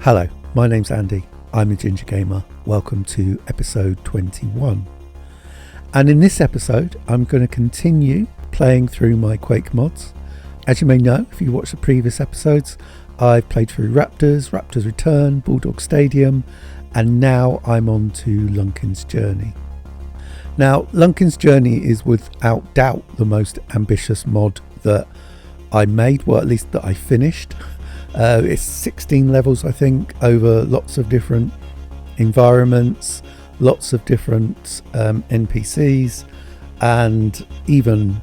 Hello, my name's Andy. I'm a Ginger Gamer. Welcome to episode 21. And in this episode, I'm going to continue playing through my Quake mods. As you may know, if you watched the previous episodes, I've played through Raptors, Raptors Return, Bulldog Stadium, and now I'm on to Lunkin's Journey. Now, Lunkin's Journey is without doubt the most ambitious mod that I made, well, at least that I finished. It's 16 levels, I think, over lots of different environments, lots of different NPCs, and even,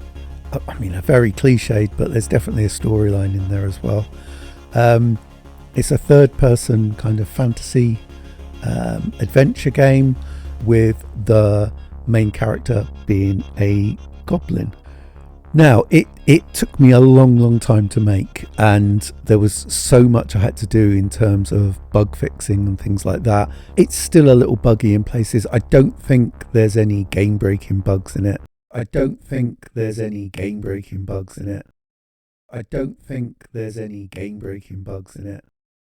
a very cliched, but there's definitely a storyline in there as well. It's a third-person kind of fantasy adventure game with the main character being a goblin. Now, it took me a long time to make, and there was so much I had to do in terms of bug fixing and things like that. It's still a little buggy in places. I don't think there's any game-breaking bugs in it. I don't think there's any game-breaking bugs in it. I don't think there's any game-breaking bugs in it.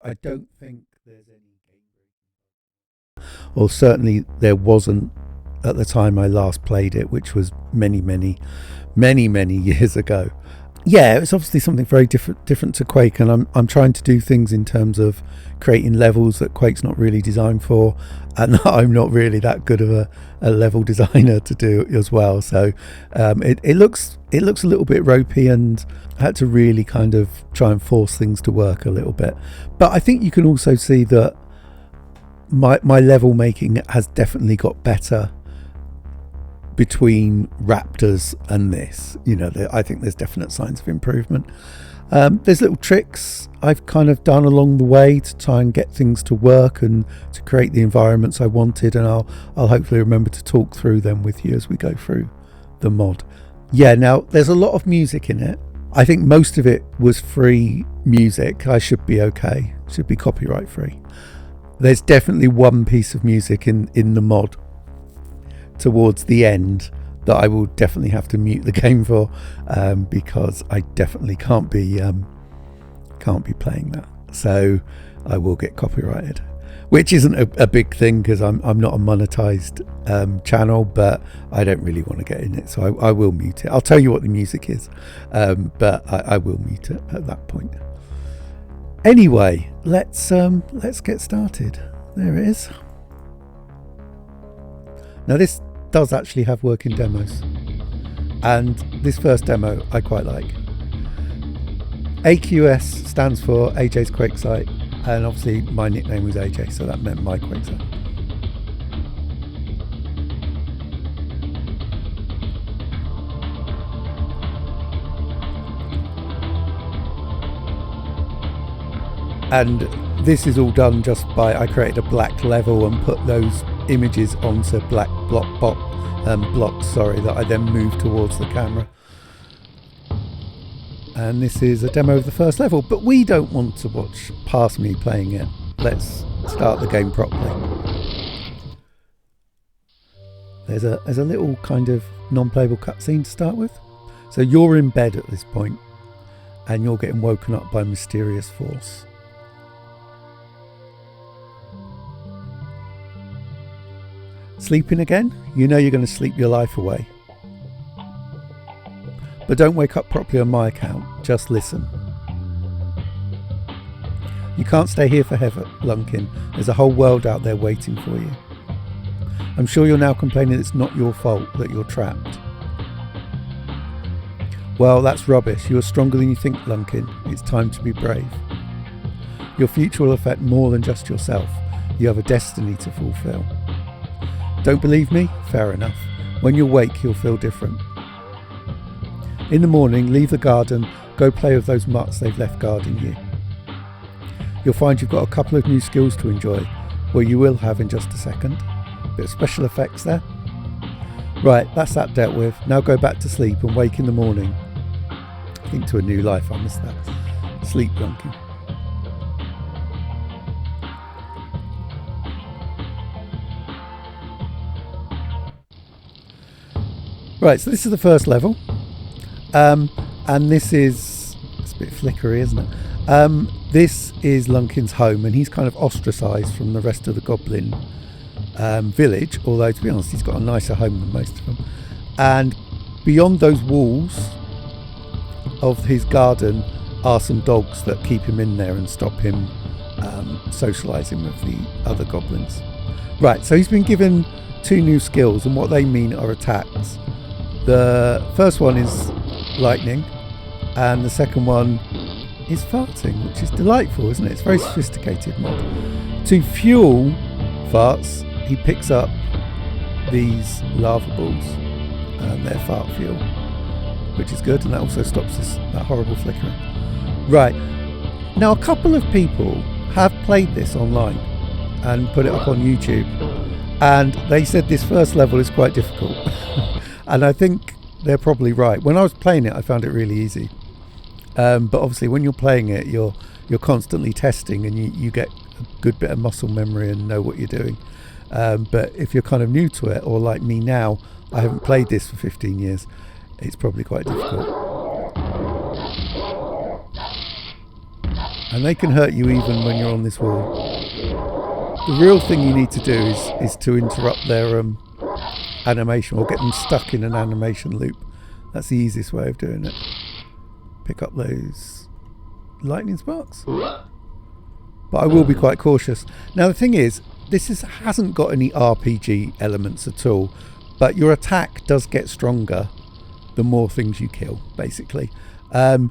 I don't think there's any game-breaking. Well, certainly there wasn't at the time I last played it, which was many years ago. Yeah, it's obviously something very different to Quake, and I'm trying to do things in terms of creating levels that Quake's not really designed for, and I'm not really that good of a level designer to do as well. So it looks a little bit ropey, and I had to really kind of try and force things to work a little bit. But I think you can also see that my level making has definitely got better between Raptors and this. I think there's definite signs of improvement. There's little tricks I've kind of done along the way to try and get things to work and to create the environments I wanted, and I'll hopefully remember to talk through them with you as we go through the mod. Yeah, now there's a lot of music in it. I think most of it was free music. I should be okay, should be copyright free. There's definitely one piece of music in the mod towards the end that I will definitely have to mute the game for, because I definitely can't be playing that, so I will get copyrighted, which isn't a big thing because I'm not a monetized channel, but I don't really want to get in it, so I will mute it. I'll tell you what the music is, but I will mute it at that point. Anyway, let's get started. There it is. Now this does actually have working demos, and this first demo I quite like. AQS stands for AJ's Quake Site, and obviously my nickname was AJ, so that meant my Quake Site. And this is all done just by, I created a black level and put those images onto black blocks that I then moved towards the camera. And this is a demo of the first level, but we don't want to watch past me playing it. Let's start the game properly. There's a little kind of non-playable cutscene to start with. So you're in bed at this point, and you're getting woken up by a mysterious force. Sleeping again? You know you're going to sleep your life away. But don't wake up properly on my account, just listen. You can't stay here forever, Lunkin. There's a whole world out there waiting for you. I'm sure you're now complaining it's not your fault that you're trapped. Well, that's rubbish. You're stronger than you think, Lunkin. It's time to be brave. Your future will affect more than just yourself. You have a destiny to fulfill. Don't believe me? Fair enough. When you wake, you'll feel different. In the morning, leave the garden, go play with those mutts they've left guarding you. You'll find you've got a couple of new skills to enjoy, well, you will have in just a second. Bit of special effects there. Right, that's that dealt with. Now go back to sleep and wake in the morning. Into a new life, I missed that. Sleep, Lunkin. Right, so this is the first level, and this is, it's a bit flickery, isn't it? this is Lunkin's home, and he's kind of ostracised from the rest of the goblin village, although to be honest he's got a nicer home than most of them. And beyond those walls of his garden are some dogs that keep him in there and stop him socialising with the other goblins. Right, so he's been given 2 new skills, and what they mean are attacks. The first one is lightning, and the second one is farting, which is delightful, isn't it? It's a very sophisticated mod. To fuel farts, he picks up these lava balls and their fart fuel, which is good, and that also stops that horrible flickering. Right, now a couple of people have played this online and put it up on YouTube, and they said this first level is quite difficult. And I think they're probably right. When I was playing it, I found it really easy. But obviously when you're playing it, you're constantly testing, and you get a good bit of muscle memory and know what you're doing. But if you're kind of new to it, or like me now, I haven't played this for 15 years, it's probably quite difficult. And they can hurt you even when you're on this wall. The real thing you need to do is to interrupt their animation, or get them stuck in an animation loop. That's the easiest way of doing it. Pick up those lightning sparks. But I will be quite cautious. Now the thing is, this hasn't got any RPG elements at all, but your attack does get stronger the more things you kill, basically. But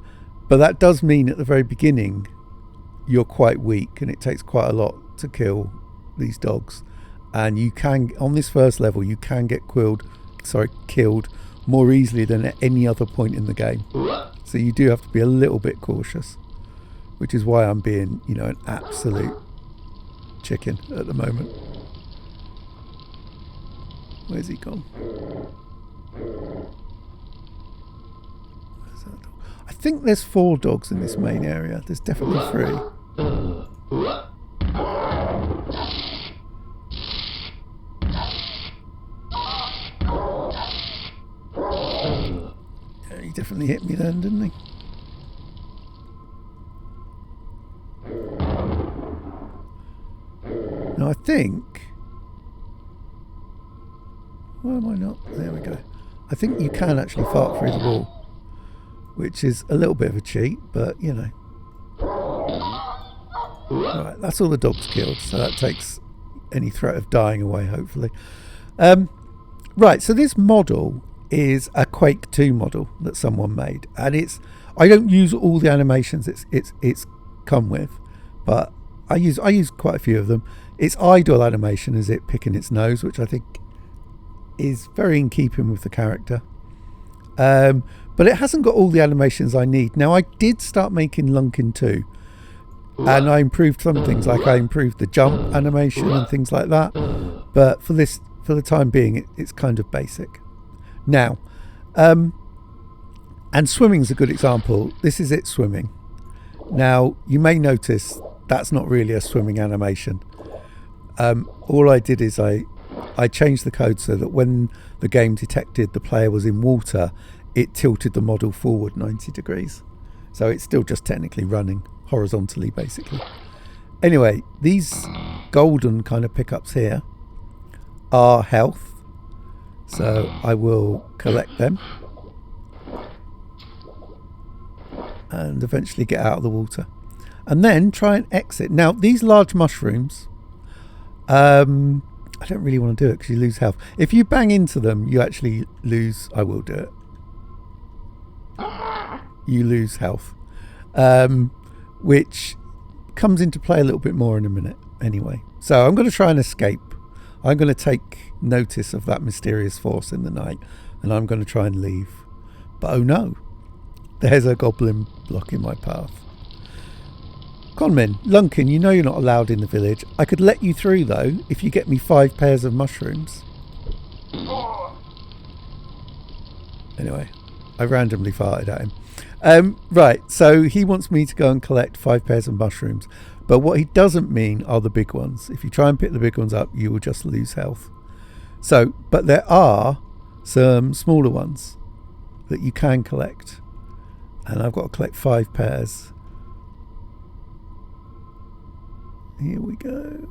that does mean at the very beginning you're quite weak, and it takes quite a lot to kill these dogs. And you can, on this first level, you can get killed more easily than at any other point in the game. So you do have to be a little bit cautious, which is why I'm being, an absolute chicken at the moment. Where's he gone? Where's that dog? I think there's 4 dogs in this main area. There's definitely 3. Yeah, he definitely hit me then, didn't he? Now I think... Why am I not? There we go. I think you can actually fart through the wall, which is a little bit of a cheat, but Right, that's all the dogs killed, so that takes any threat of dying away, hopefully. Right, so this model is a Quake 2 model that someone made, and I don't use all the animations it's come with, but I use quite a few of them. Its idle animation is it picking its nose, which I think is very in keeping with the character. But it hasn't got all the animations I need. Now I did start making Lunkin 2, and I improved some things, like I improved the jump animation and things like that, but for the time being it's kind of basic. Now and swimming's a good example. This is it swimming. Now you may notice that's not really a swimming animation. All I did is I changed the code so that when the game detected the player was in water, it tilted the model forward 90 degrees. So it's still just technically running horizontally, basically. Anyway, these golden kind of pickups here are health. So I will collect them and eventually get out of the water. And then try and exit. Now, these large mushrooms... I don't really want to do it because you lose health. If you bang into them, you actually lose... I will do it. You lose health. Which comes into play a little bit more in a minute anyway. So I'm going to try and escape. I'm going to take notice of that mysterious force in the night, and I'm going to try and leave. But oh no, there's a goblin blocking my path. Conmin, Lunkin, you know you're not allowed in the village. I could let you through though if you get me 5 pairs of mushrooms. Anyway, I randomly farted at him. Right, so he wants me to go and collect 5 pairs of mushrooms, but what he doesn't mean are the big ones. If you try and pick the big ones up, you will just lose health. So, but there are some smaller ones that you can collect, and I've got to collect 5 pairs. Here we go.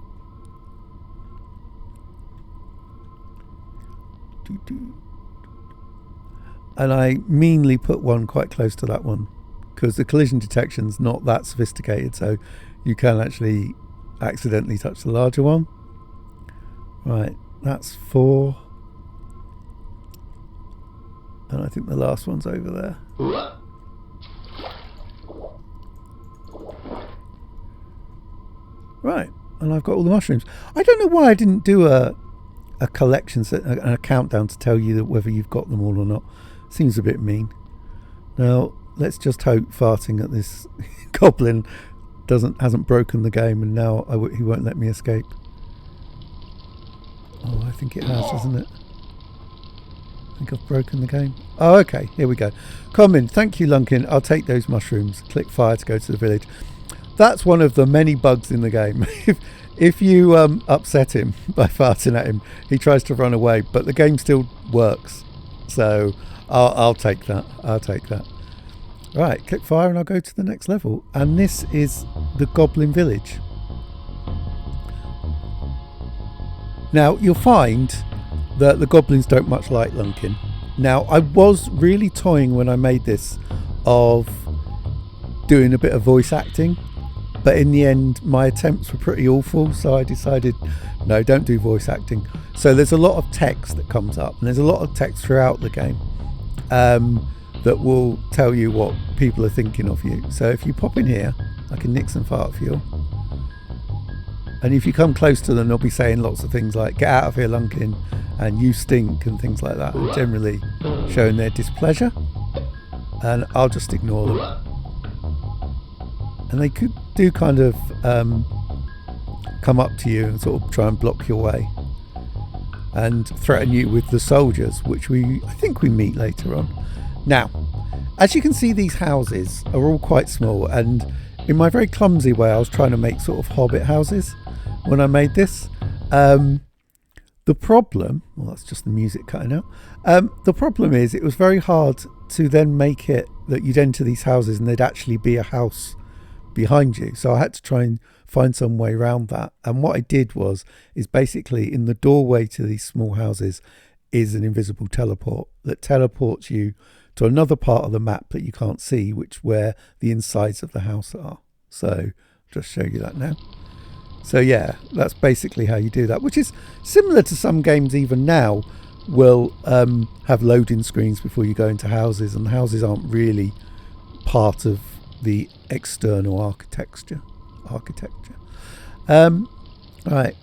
And I meanly put one quite close to that one because the collision detection's not that sophisticated, so you can actually accidentally touch the larger one. Right, that's 4. And I think the last one's over there. Right, and I've got all the mushrooms. I don't know why I didn't do a collection set, a countdown to tell you that whether you've got them all or not. Seems a bit mean. Now let's just hope farting at this goblin hasn't broken the game, and now he won't let me escape. Oh, I think it has, hasn't it? I think I've broken the game. Oh, okay, here we go. Come thank you, Lunkin. I'll take those mushrooms. Click fire to go to the village. That's one of the many bugs in the game. If you upset him by farting at him, he tries to run away, but the game still works. So I'll take that. I'll take that. Right, click fire and I'll go to the next level. And this is the Goblin Village. Now, you'll find that the goblins don't much like Lunkin. Now, I was really toying when I made this of doing a bit of voice acting. But in the end, my attempts were pretty awful, so I decided, no, don't do voice acting. So there's a lot of text that comes up, and there's a lot of text throughout the game that will tell you what people are thinking of you. So if you pop in here, I can nick some fart fuel. And if you come close to them, they'll be saying lots of things like, get out of here, Lunkin, and you stink, and things like that, and generally showing their displeasure. And I'll just ignore them. And they could do kind of come up to you and sort of try and block your way and threaten you with the soldiers, which I think we meet later on. Now, as you can see, these houses are all quite small, and in my very clumsy way I was trying to make sort of hobbit houses when I made this. The problem, well, that's just the music cutting out. The problem is it was very hard to then make it that you'd enter these houses and there'd actually be a house behind you, so I had to try and find some way around that. And what I did is basically in the doorway to these small houses is an invisible teleport that teleports you to another part of the map that you can't see, where the insides of the house are. So I'll just show you that now. So yeah, that's basically how you do that, which is similar to some games even now will have loading screens before you go into houses, and the houses aren't really part of the external architecture. Right,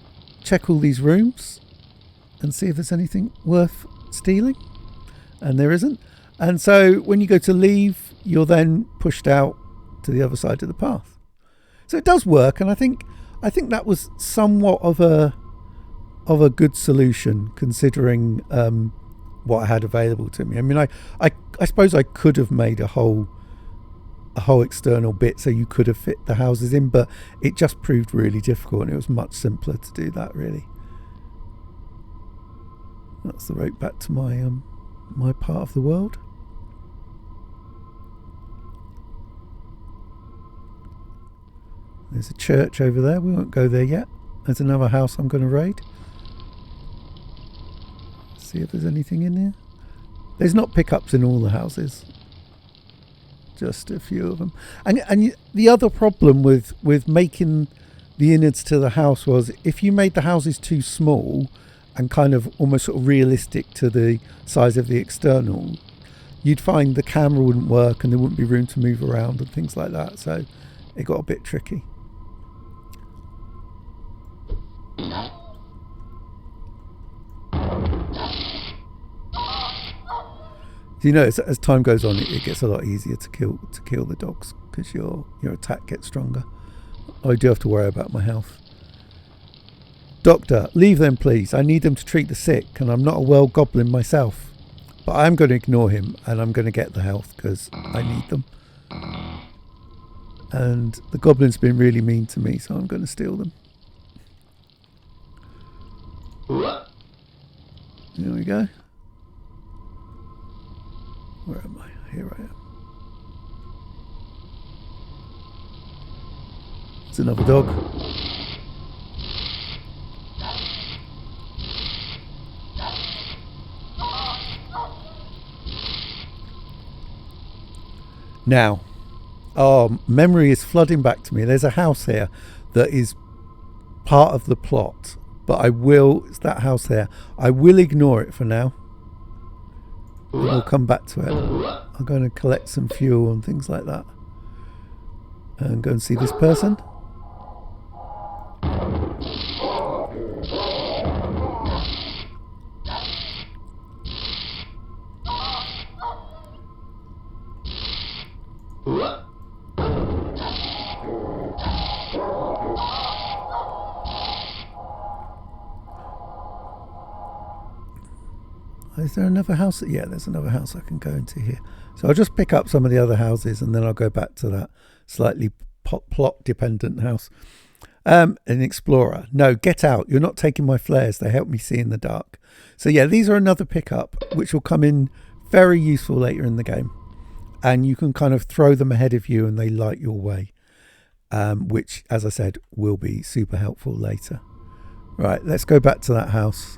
check all these rooms and see if there's anything worth stealing, and there isn't. And so when you go to leave, you're then pushed out to the other side of the path. So it does work, and I think that was somewhat of a good solution considering what I had available to me. I mean, I suppose I could have made a whole external bit so you could have fit the houses in, but it just proved really difficult, and it was much simpler to do that, really. That's the route back to my part of the world. There's a church over there. We won't go there yet. There's another house I'm going to raid. See if there's anything in here. There's not pickups in all the houses. Just a few of them. And the other problem with making the innards to the house was if you made the houses too small and kind of almost sort of realistic to the size of the external, you'd find the camera wouldn't work and there wouldn't be room to move around and things like that. So it got a bit tricky. You know, as time goes on, it gets a lot easier to kill the dogs because your attack gets stronger. I do have to worry about my health. Doctor, leave them please. I need them to treat the sick, and I'm not a well goblin myself. But I'm going to ignore him, and I'm going to get the health because I need them. And the goblin's been really mean to me, so I'm going to steal them. Here we go. Where am I? Here I am. It's another dog. Now, memory is flooding back to me. There's a house here that is part of the plot, but it's that house there. I will ignore it for now. We'll come back to it. I'm going to collect some fuel and things like that. And go and see this person. Is there another house? Yeah, there's another house I can go into here. So I'll just pick up some of the other houses and then I'll go back to that slightly plot dependent house. An explorer. No, get out. You're not taking my flares. They help me see in the dark. So yeah, these are another pickup which will come in very useful later in the game. And you can kind of throw them ahead of you and they light your way. Which, as I said, will be super helpful later. Right, let's go back to that house.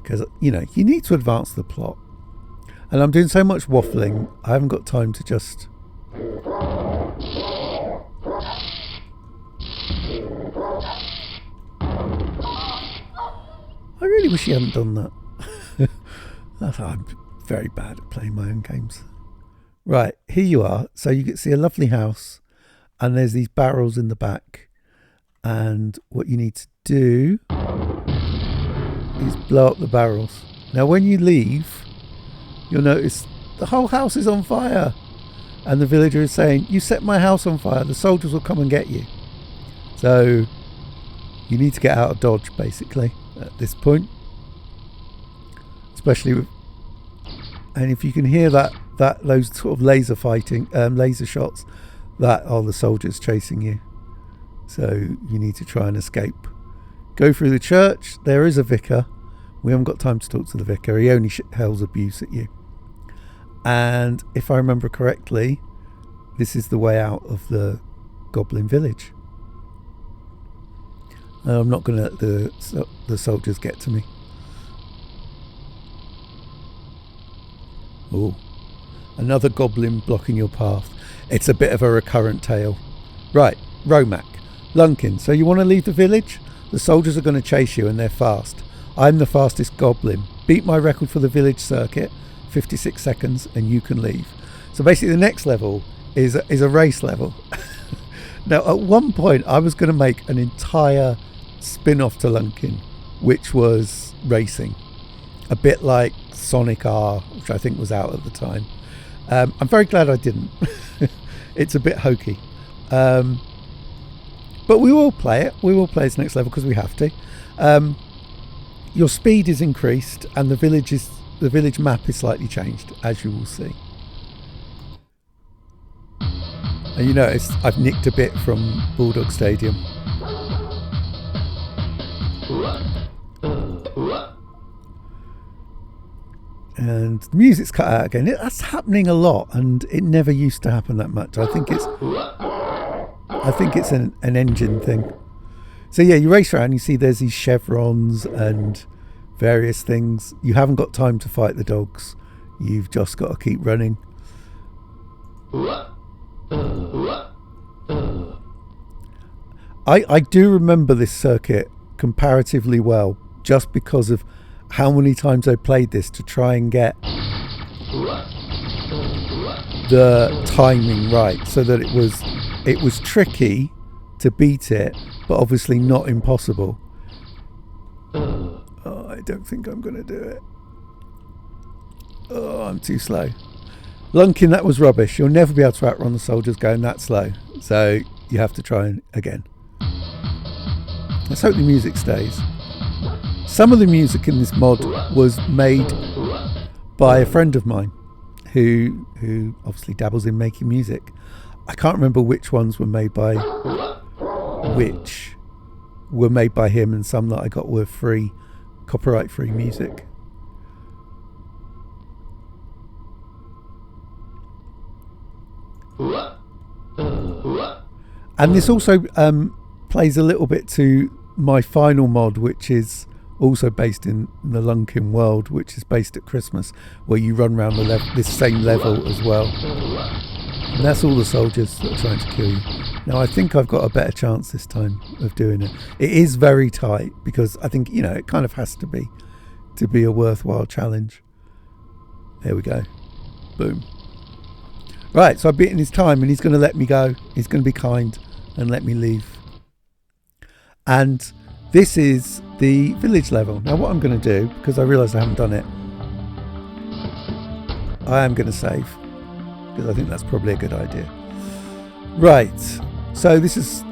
Because, you know, you need to advance the plot. And I'm doing so much waffling, I haven't got time to just... I really wish you hadn't done that. I'm very bad at playing my own games. Right, here you are. So you can see a lovely house. And there's these barrels in the back. And what you need to do... is blow up the barrels. Now when you leave, you'll notice the whole house is on fire and the villager is saying, you set my house on fire, the soldiers will come and get you. So you need to get out of Dodge basically at this point, especially with, and if you can hear those sort of laser shots, that are the soldiers chasing you. So you need to try and escape. Go through the church. There is a vicar. We haven't got time to talk to the vicar. He only hurls abuse at you. And if I remember correctly, this is the way out of the goblin village. I'm not going to let the soldiers get to me. Oh, another goblin blocking your path. It's a bit of a recurrent tale. Right, Romac, Lunkin. So you want to leave the village? The soldiers are going to chase you and they're fast. I'm the fastest goblin. Beat my record for the village circuit, 56 seconds, and you can leave. So basically the next level is a race level. Now at one point I was going to make an entire spin-off to Lunkin, which was racing. A bit like Sonic R, which I think was out at the time. I'm very glad I didn't. It's a bit hokey. But we will play it. We will play this next level because we have to. Your speed is increased, and the village map is slightly changed, as you will see. And you notice I've nicked a bit from Bulldog Stadium. And the music's cut out again. That's happening a lot, and it never used to happen that much. I think it's an engine thing. So yeah, you race around, you see there's these chevrons and various things. You haven't got time to fight the dogs. You've just got to keep running. I do remember this circuit comparatively well, just because of how many times I played this to try and get the timing right, so that it was tricky to beat it, but obviously not impossible. Oh, I don't think I'm going to do it. Oh, I'm too slow. Lunkin, that was rubbish. You'll never be able to outrun the soldiers going that slow. So you have to try again. Let's hope the music stays. Some of the music in this mod was made by a friend of mine who obviously dabbles in making music. I can't remember which ones were made by him, and some that I got were free, copyright free music. And this also plays a little bit to my final mod, which is also based in the Lunkin world, which is based at Christmas, where you run around this same level as well. And that's all the soldiers that are trying to kill you. Now, I think I've got a better chance this time of doing it. It is very tight because I think, you know, it kind of has to be a worthwhile challenge. There we go. Boom. Right, so I've beaten his time and he's going to let me go. He's going to be kind and let me leave. And this is the village level. Now what I'm going to do, because I realise I haven't done it, I am going to save, because I think that's probably a good idea. Right, so this is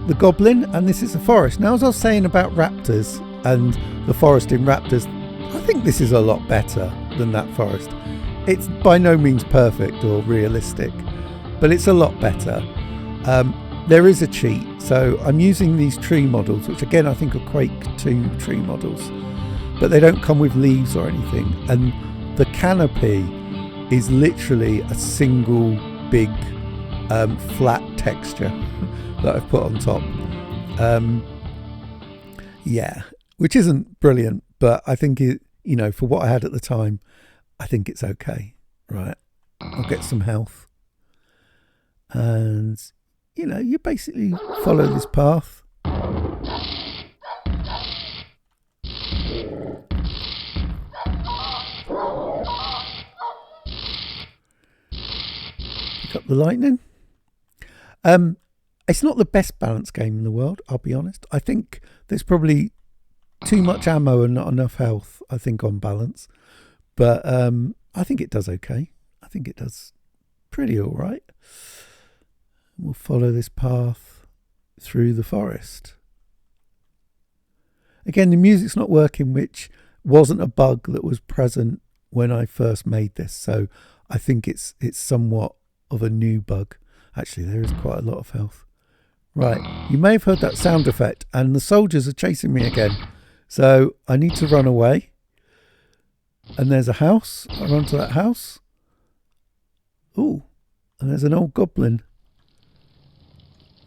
the goblin and this is the forest. Now, as I was saying about raptors and the forest in Raptors, I think this is a lot better than that forest. It's by no means perfect or realistic, but it's a lot better. There is a cheat, so I'm using these tree models, which again I think are Quake 2 tree models, but they don't come with leaves or anything, and the canopy is literally a single big flat texture that I've put on top. Yeah, which isn't brilliant, but I think it, you know, for what I had at the time, I think it's okay. Right, I'll get some health, and you know, you basically follow this path. Pick up the lightning. It's not the best balanced game in the world, I'll be honest. I think there's probably too much ammo and not enough health, I think, on balance. But I think it does okay. I think it does pretty all right. We'll follow this path through the forest. Again, the music's not working, which wasn't a bug that was present when I first made this. So I think it's somewhat of a new bug. Actually, there is quite a lot of health. Right, you may have heard that sound effect, and the soldiers are chasing me again. So I need to run away. And there's a house. I run to that house. Ooh, and there's an old goblin.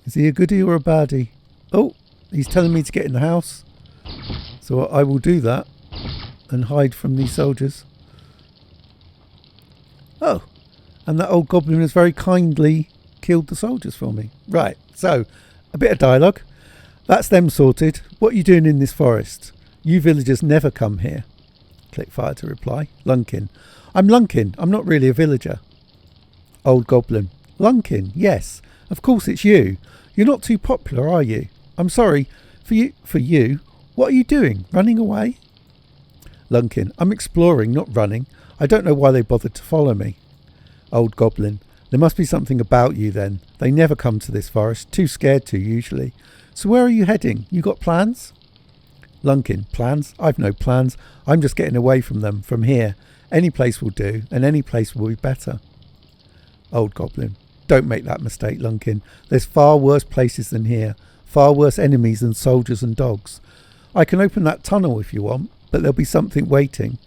Is he a goodie or a baddie? Oh, he's telling me to get in the house. So I will do that and hide from these soldiers. Oh, and that old goblin has very kindly killed the soldiers for me. Right, so a bit of dialogue. That's them sorted. What are you doing in this forest? You villagers never come here. Click fire to reply. Lunkin. I'm Lunkin. I'm not really a villager. Old goblin. Lunkin, yes. Of course it's you. You're not too popular, are you? I'm sorry. For you, what are you doing? Running away? Lunkin. I'm exploring, not running. I don't know why they bothered to follow me. Old goblin. There must be something about you then. They never come to this forest. Too scared to, usually. So where are you heading? You got plans? Lunkin. Plans? I've no plans. I'm just getting away from them, from here. Any place will do, and any place will be better. Old goblin. Don't make that mistake, Lunkin. There's far worse places than here. Far worse enemies than soldiers and dogs. I can open that tunnel if you want, but there'll be something waiting.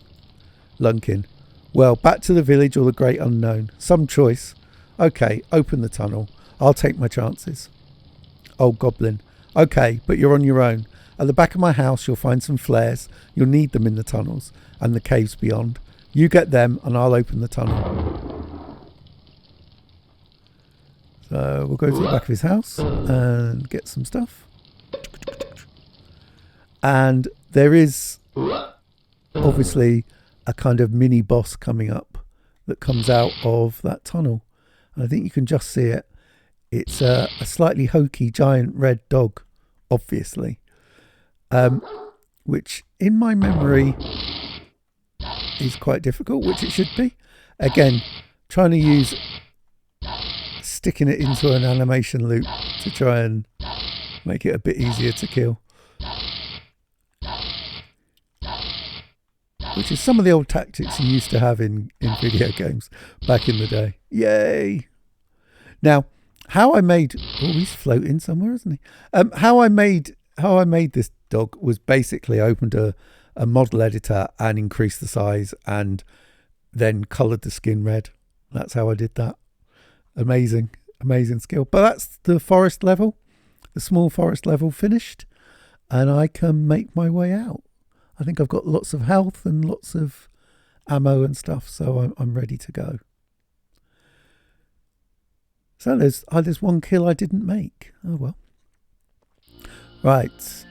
Lunkin. Well, back to the village or the great unknown. Some choice. Okay, open the tunnel. I'll take my chances. Old goblin. Okay, but you're on your own. At the back of my house you'll find some flares. You'll need them in the tunnels and the caves beyond. You get them and I'll open the tunnel. So we'll go to the back of his house and get some stuff. And there is obviously a kind of mini boss coming up that comes out of that tunnel. And I think you can just see it. It's a slightly hokey giant red dog, obviously. Which in my memory is quite difficult, which it should be. Again, trying to use sticking it into an animation loop to try and make it a bit easier to kill. Which is some of the old tactics you used to have in video games back in the day. Yay! Now, how I made... Oh, he's floating somewhere, isn't he? How I made this dog was basically I opened a model editor and increased the size and then coloured the skin red. That's how I did that. Amazing skill. But that's the forest level, the small forest level finished, and I can make my way out. I think I've got lots of health and lots of ammo and stuff, so I'm ready to go. So there's one kill I didn't make. Oh well. Right.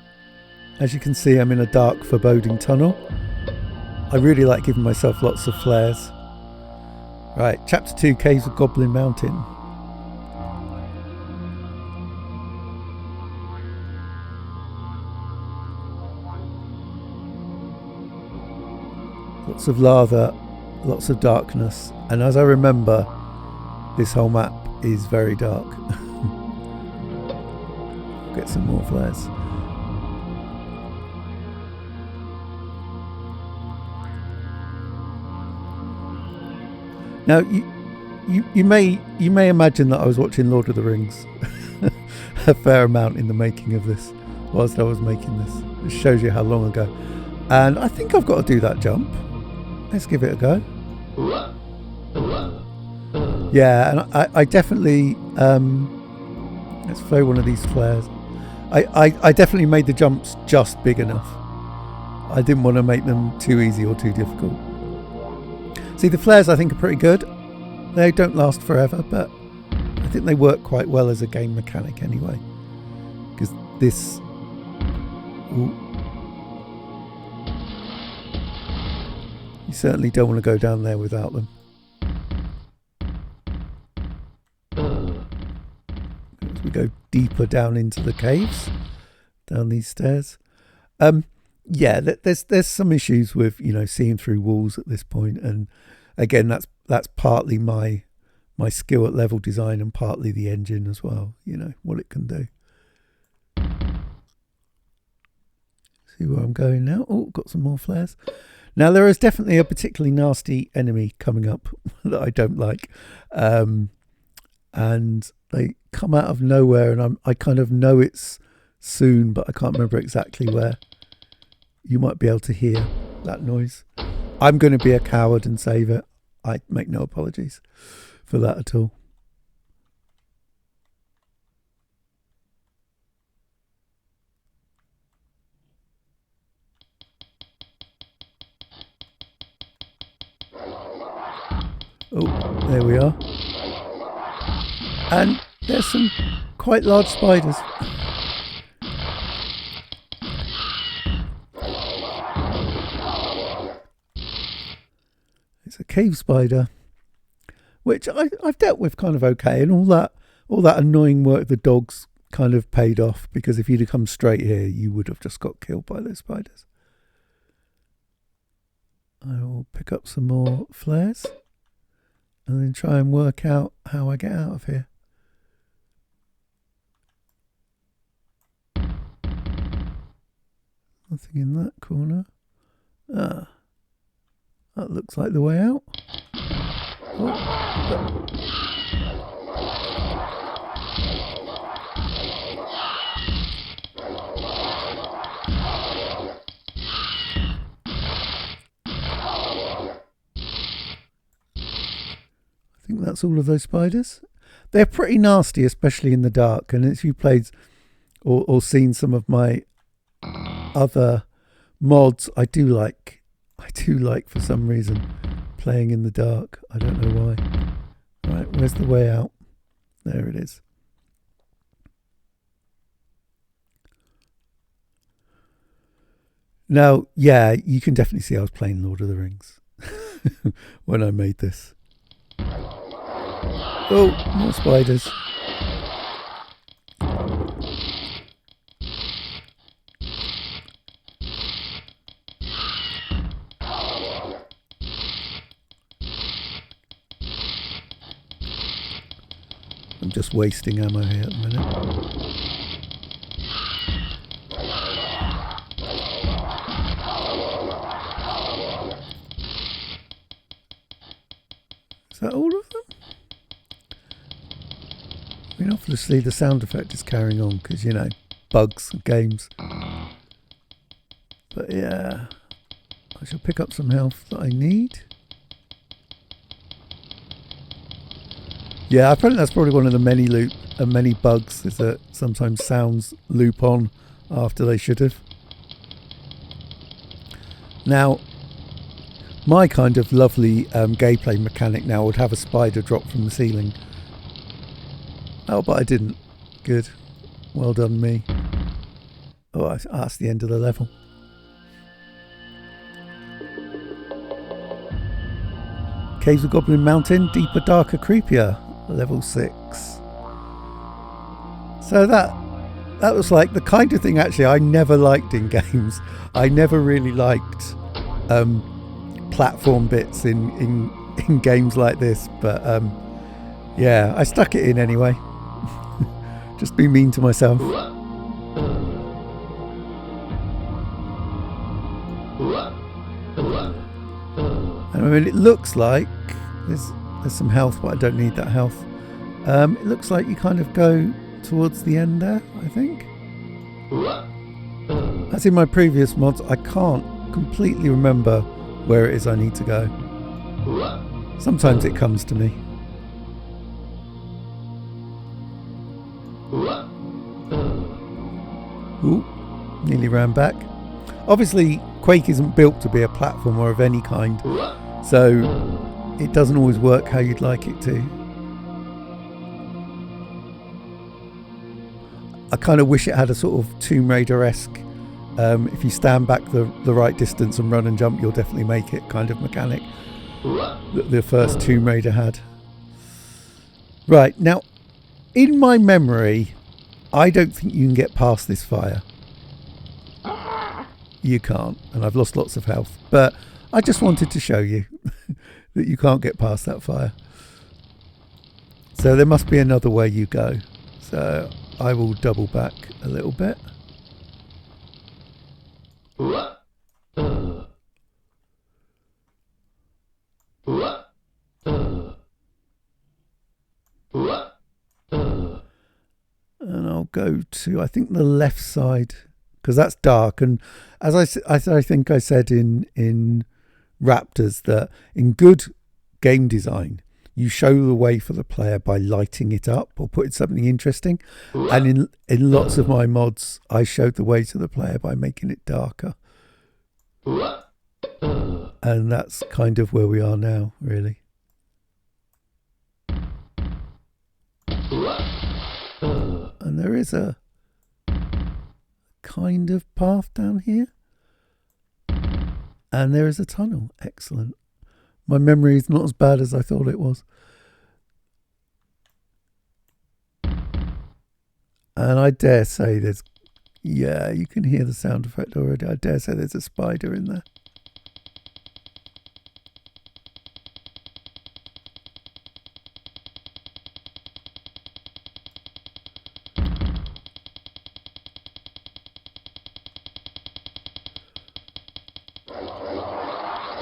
As you can see, I'm in a dark, foreboding tunnel. I really like giving myself lots of flares. Right, Chapter 2, Caves of Goblin Mountain. Lots of lava, lots of darkness, and as I remember, this whole map is very dark. Get some more flares. Now you may imagine that I was watching Lord of the Rings a fair amount in the making of this whilst I was making this. It shows you how long ago. And I think I've got to do that jump. Let's give it a go. Yeah, and I definitely let's throw one of these flares. I definitely made the jumps just big enough. I didn't want to make them too easy or too difficult. See, the flares I think are pretty good. They don't last forever, but I think they work quite well as a game mechanic anyway. Because this... Ooh. You certainly don't want to go down there without them. As we go deeper down into the caves, down these stairs. Yeah, there's some issues with, you know, seeing through walls at this point, and again, that's partly my skill at level design and partly the engine as well. You know what it can do. See where I'm going now. Oh, got some more flares. Now there is definitely a particularly nasty enemy coming up that I don't like, and they come out of nowhere, and I kind of know it's soon, but I can't remember exactly where. You might be able to hear that noise. I'm going to be a coward and save it. I make no apologies for that at all. Oh, there we are. And there's some quite large spiders. It's a cave spider, which I've dealt with kind of okay, and all that annoying work the dogs kind of paid off, because if you'd have come straight here, you would have just got killed by those spiders. I will pick up some more flares and then try and work out how I get out of here. Nothing in that corner. Ah. That looks like the way out. Oh, I think that's all of those spiders. They're pretty nasty, especially in the dark. And if you've played or seen some of my other mods, I do like for some reason playing in the dark. I don't know why. Right, where's the way out? There it is. Now, yeah, you can definitely see I was playing Lord of the Rings when I made this. Oh, more spiders. I'm just wasting ammo here at the minute. Is that all of them? I mean, obviously the sound effect is carrying on because, you know, bugs and games. But yeah, I shall pick up some health that I need. Yeah, I think that's probably one of the many bugs, is that sometimes sounds loop on after they should have. Now, my kind of lovely gameplay mechanic now would have a spider drop from the ceiling Oh, but I didn't. Good. Well done, me. Oh, that's the end of the level. Caves of Goblin Mountain, deeper, darker, creepier. Level 6. So that was like the kind of thing actually I never liked in games. I never really liked platform bits in games like this, but yeah, I stuck it in anyway. Just be mean to myself. And I mean, it looks like there's some health, but I don't need that health. It looks like you kind of go towards the end there, I think. As in my previous mods, I can't completely remember where it is I need to go. Sometimes it comes to me. Ooh, nearly ran back. Obviously, Quake isn't built to be a platformer of any kind, so it doesn't always work how you'd like it to. I kind of wish it had a sort of Tomb Raider-esque, if you stand back the right distance and run and jump, you'll definitely make it kind of mechanic that the first Tomb Raider had. Right, now, in my memory, I don't think you can get past this fire. You can't, and I've lost lots of health, but I just wanted to show you that you can't get past that fire. So there must be another way you go. So I will double back a little bit. And I'll go to, I think, the left side, because that's dark. And as I think I said in Raptors, that in good game design, you show the way for the player by lighting it up or putting something interesting. And in lots of my mods, I showed the way to the player by making it darker. And that's kind of where we are now, really. And there is a kind of path down here. And there is a tunnel. Excellent. My memory is not as bad as I thought it was. And I dare say there's... Yeah, you can hear the sound effect already. I dare say there's a spider in there.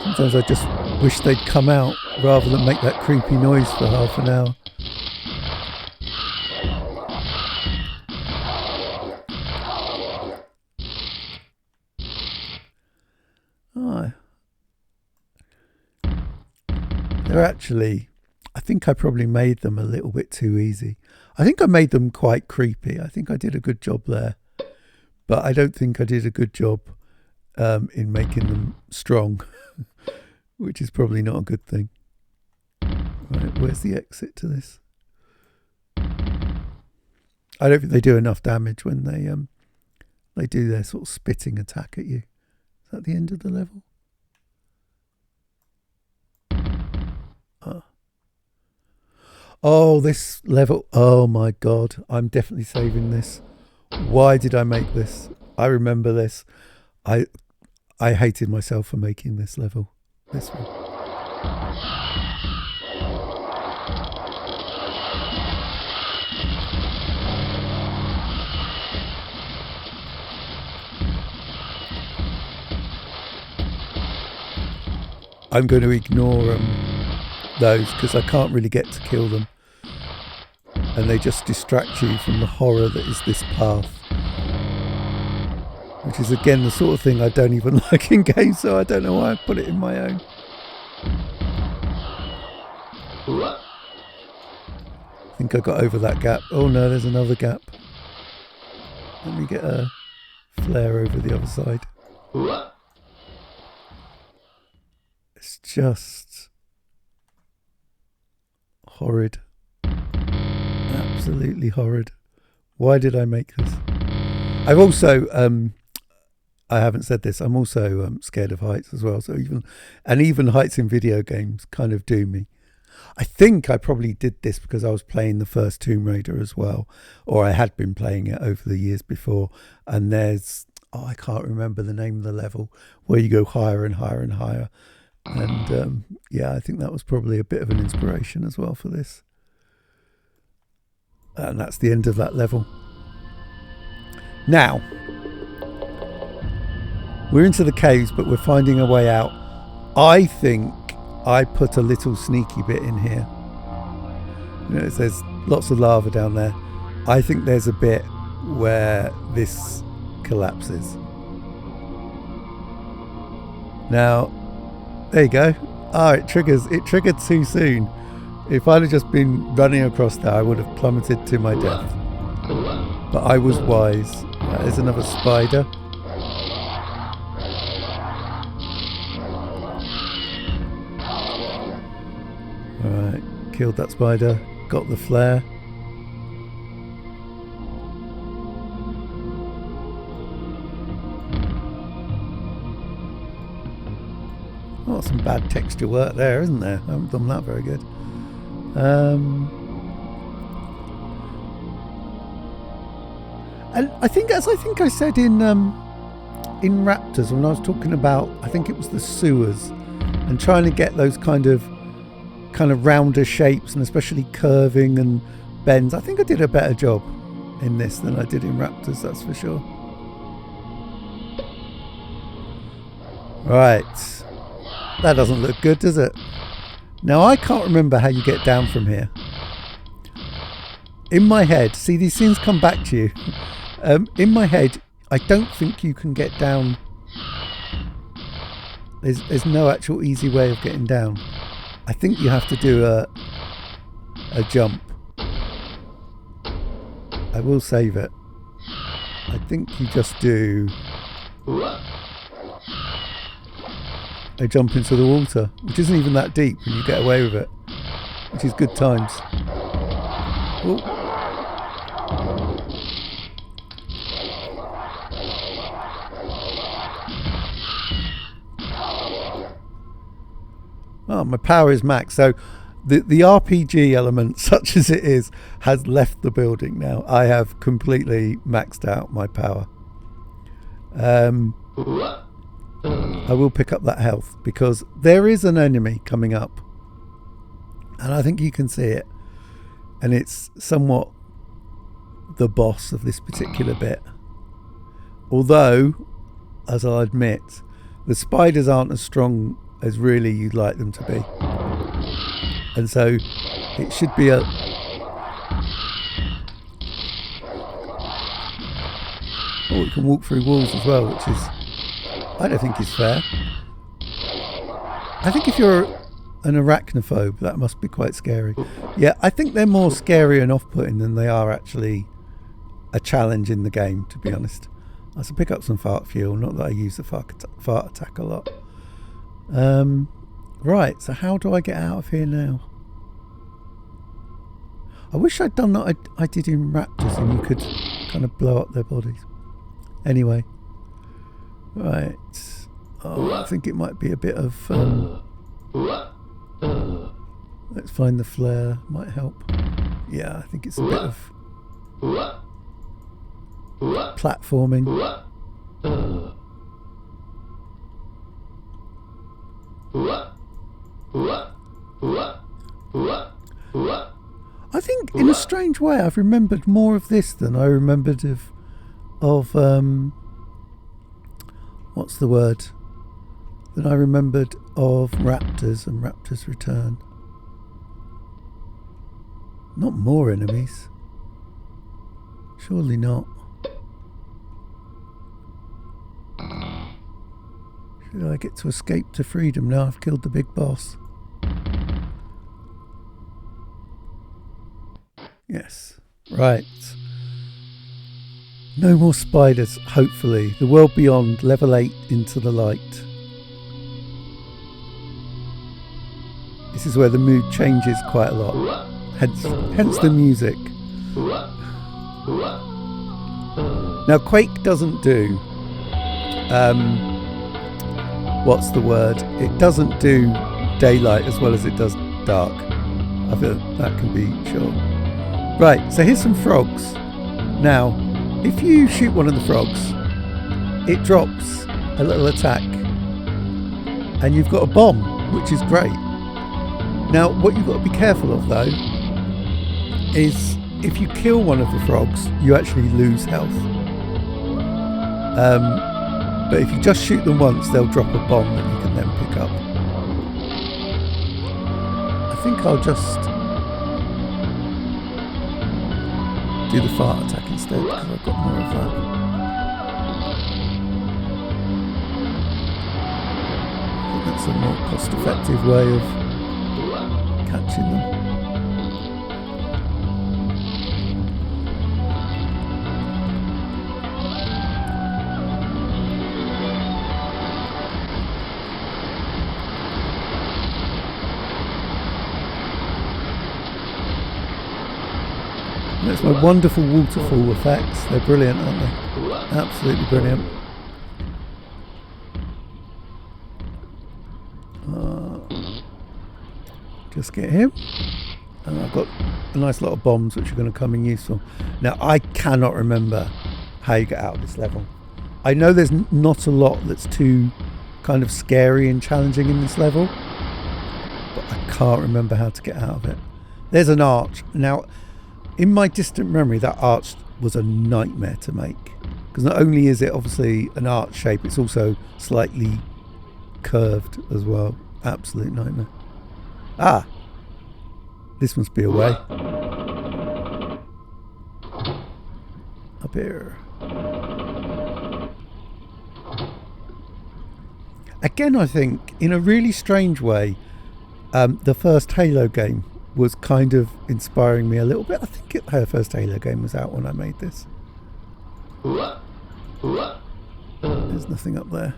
Sometimes I just wish they'd come out rather than make that creepy noise for half an hour. Oh. They're actually, I think I probably made them a little bit too easy. I think I made them quite creepy. I think I did a good job there. But I don't think I did a good job in making them strong. Which is probably not a good thing. Right, where's the exit to this? I don't think they do enough damage when they do their sort of spitting attack at you. Is that the end of the level? Oh, this level. Oh my god. I'm definitely saving this. Why did I make this? I remember this. I hated myself for making this level. This one. I'm going to ignore those because I can't really get to kill them. And they just distract you from the horror that is this path. Which is again the sort of thing I don't even like in games, so I don't know why I put it in my own. I think I got over that gap. Oh no, there's another gap. Let me get a flare over the other side. It's just horrid. Absolutely horrid. Why did I make this? I've also, I haven't said this, I'm also scared of heights as well. So even heights in video games kind of do me. I think I probably did this because I was playing the first Tomb Raider as well, or I had been playing it over the years before. And there's, I can't remember the name of the level, where you go higher and higher and higher. And yeah, I think that was probably a bit of an inspiration as well for this. And that's the end of that level. Now, we're into the caves, but we're finding a way out. I think I put a little sneaky bit in here. You know, there's lots of lava down there. I think there's a bit where this collapses. Now, there you go. Oh, it triggered too soon. If I'd have just been running across there, I would have plummeted to my death. But I was wise. There's another spider. Alright, killed that spider. Got the flare. Oh, some bad texture work there, isn't there? I haven't done that very good. And I think, as I said in Raptors, when I was talking about, I think it was the sewers, and trying to get those kind of rounder shapes, and especially curving and bends. I think I did a better job in this than I did in Raptors, that's for sure. Right, that doesn't look good, does it? Now, I can't remember how you get down from here. In my head, see, these things come back to you. In my head, I don't think you can get down. There's no actual easy way of getting down. I think you have to do a jump. I will save it. I think you just do a jump into the water, which isn't even that deep, and you get away with it, which is good times. Ooh. Oh, my power is max. So the RPG element, such as it is, has left the building now. I have completely maxed out my power. I will pick up that health because there is an enemy coming up, and I think you can see it, and it's somewhat the boss of this particular bit. Although, as I'll admit, the spiders aren't as strong as really you'd like them to be, and so it should be a you can walk through walls as well, which is, I don't think is fair. I think if you're an arachnophobe, that must be quite scary. Yeah, I think they're more scary and off-putting than they are actually a challenge in the game, to be honest. I should pick up some fart fuel, not that I use the fart attack a lot. Right, so how do I get out of here now? I wish I'd done that I did in Raptors, and you could kind of blow up their bodies. Anyway. Right. Oh, I think it might be a bit of... let's find the flare. Might help. Yeah, I think it's a bit of... platforming. I think, in a strange way, I've remembered more of this than I remembered of what's the word? Than I remembered of Raptors and Raptors Return. Not more enemies. Surely not. Should I get to escape to freedom now I've killed the big boss? Yes. Right. No more spiders, hopefully. The world beyond, level 8 into the light. This is where the mood changes quite a lot. Hence the music. Now, Quake doesn't do... what's the word? It doesn't do daylight as well as it does dark. I feel that can be sure. Right, so here's some frogs. Now, if you shoot one of the frogs, it drops a little attack. And you've got a bomb, which is great. Now, what you've got to be careful of, though, is if you kill one of the frogs, you actually lose health. But if you just shoot them once, they'll drop a bomb that you can then pick up. I think I'll just do the fart attack instead, because I've got more of that. I think that's a more cost-effective way of catching them. That's my wonderful waterfall effects. They're brilliant, aren't they? Absolutely brilliant. Just get him. And I've got a nice lot of bombs which are going to come in useful. Now, I cannot remember how you get out of this level. I know there's not a lot that's too kind of scary and challenging in this level, but I can't remember how to get out of it. There's an arch. Now, in my distant memory, that arch was a nightmare to make, because not only is it obviously an arch shape, it's also slightly curved as well. Absolute nightmare. Ah, this must be a way. Up here. Again, I think, in a really strange way, the first Halo game was kind of inspiring me a little bit. I think her first Halo game was out when I made this. There's nothing up there.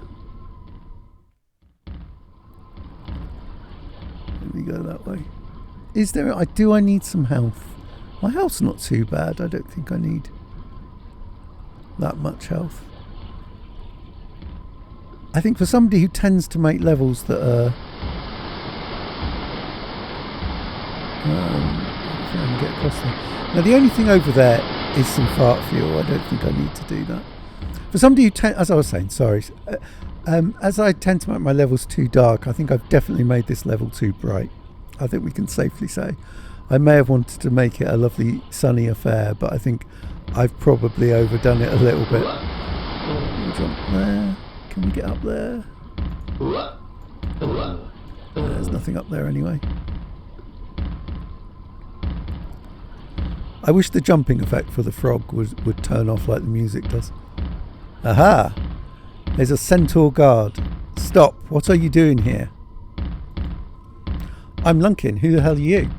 Let me go that way. Is there... do I need some health? My health's not too bad. I don't think I need that much health. I think for somebody who tends to make levels that are... I don't think I can get across there. Now, the only thing over there is some fart fuel. I don't think I need to do that. For somebody who... as I was saying, sorry... as I tend to make my levels too dark, I think I've definitely made this level too bright. I think we can safely say. I may have wanted to make it a lovely sunny affair, but I think I've probably overdone it a little bit. We'll jump there. Can we get up there? There's nothing up there anyway. I wish the jumping effect for the frog would turn off like the music does. Aha! There's a centaur guard. Stop! What are you doing here? I'm Lunkin. Who the hell are you?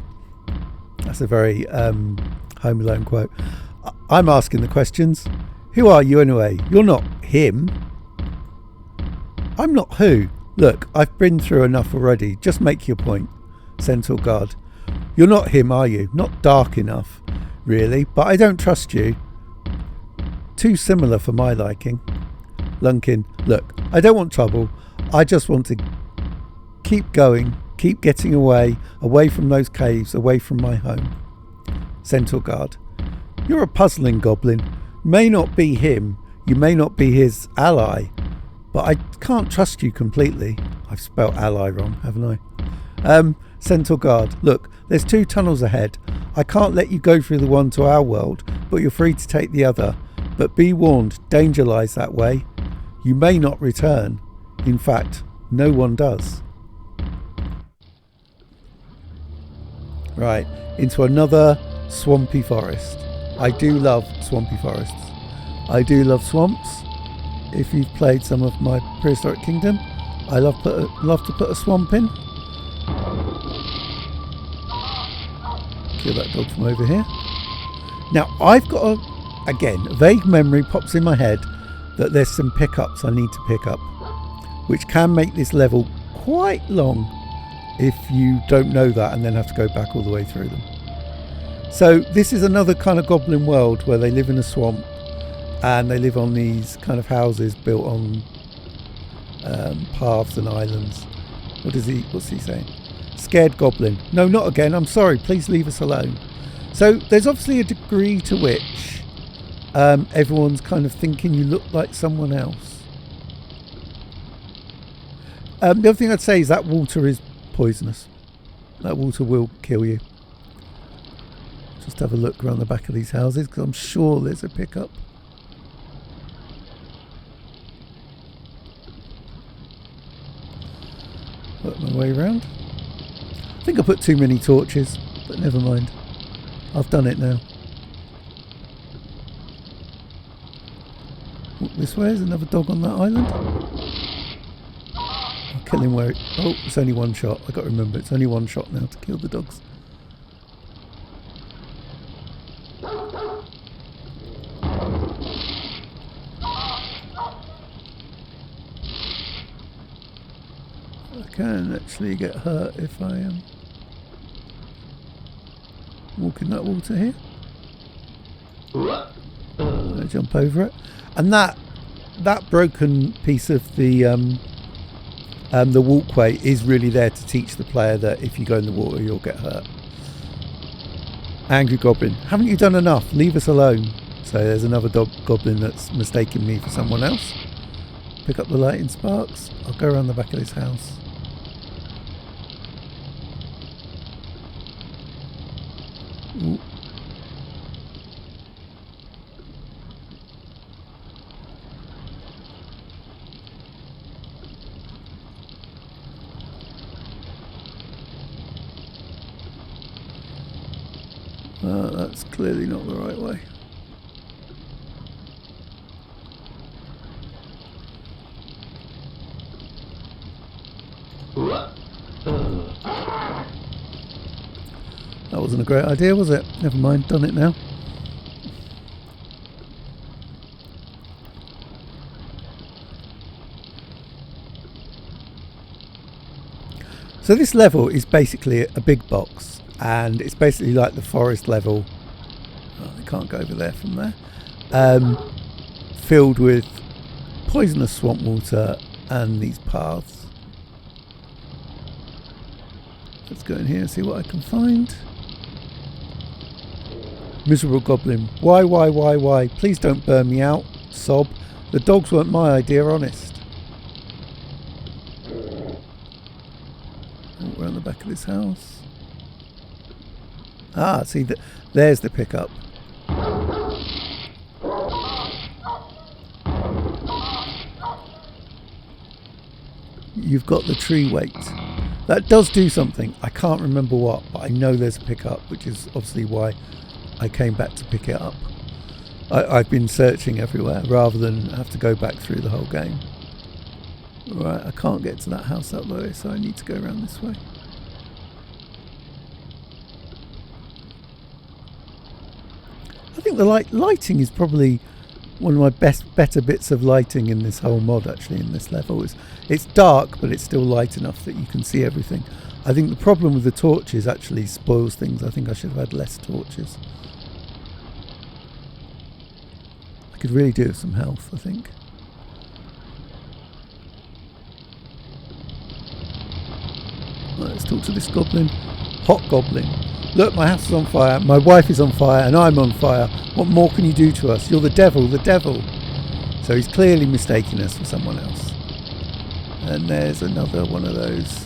That's a very Home Alone quote. I'm asking the questions. Who are you anyway? You're not him. I'm not who? Look, I've been through enough already. Just make your point. Centaur guard. You're not him, are you? Not dark enough, really, but I don't trust you. Too similar for my liking. Lunkin, look, I don't want trouble. I just want to keep going, keep getting away from those caves, away from my home. Centaur guard. You're a puzzling goblin. May not be him, you may not be his ally, but I can't trust you completely. I've spelt ally wrong, haven't I? Centaur guard, look, there's 2 tunnels ahead. I can't let you go through the one to our world, but you're free to take the other. But be warned, danger lies that way. You may not return. In fact, no one does. Right, into another swampy forest. I do love swampy forests. I do love swamps. If you've played some of my Prehistoric Kingdom, I love to put a swamp in. Kill that dog from over here. Now, I've got again, a vague memory pops in my head that there's some pickups I need to pick up, which can make this level quite long if you don't know that and then have to go back all the way through them. So this is another kind of goblin world where they live in a swamp and they live on these kind of houses built on paths and islands. What's he saying? Scared goblin. No, not again. I'm sorry. Please leave us alone. So there's obviously a degree to which everyone's kind of thinking you look like someone else. The other thing I'd say is that water is poisonous. That water will kill you. Just have a look around the back of these houses because I'm sure there's a pickup. Work my way around. I think I put too many torches, but never mind. I've done it now. Walk this way. There's another dog on that island. I'll kill him where... Oh, it's only one shot. I've got to remember, it's only one shot now to kill the dogs. I can actually get hurt if I am walking that water here. I jump over it, and that broken piece of the walkway is really there to teach the player that if you go in the water you'll get hurt. Angry goblin, haven't you done enough? Leave us alone. So there's another goblin that's mistaken me for someone else. Pick up the lighting sparks. I'll go around the back of this house. Ooh. That's clearly not the right way. That wasn't a great idea, was it? Never mind, done it now. So this level is basically a big box, and it's basically like the forest level. Oh, I can't go over there from there. Filled with poisonous swamp water and these paths. Let's go in here and see what I can find. Miserable goblin. Why? Please don't burn me out. Sob. The dogs weren't my idea, honest. We're on the back of this house. Ah, see, there's the pickup. You've got the tree weight. That does do something. I can't remember what, but I know there's a pickup, which is obviously why I came back to pick it up. I've been searching everywhere rather than have to go back through the whole game. Right, I can't get to that house up there, so I need to go around this way. I think the lighting is probably one of my better bits of lighting in this whole mod, actually, in this level. It's dark, but it's still light enough that you can see everything. I think the problem with the torches actually spoils things. I think I should have had less torches. I could really do with some health, I think. Right, let's talk to this goblin. Hot goblin. Look, my house is on fire, my wife is on fire, and I'm on fire. What more can you do to us? You're the devil, the devil. So he's clearly mistaking us for someone else. And there's another one of those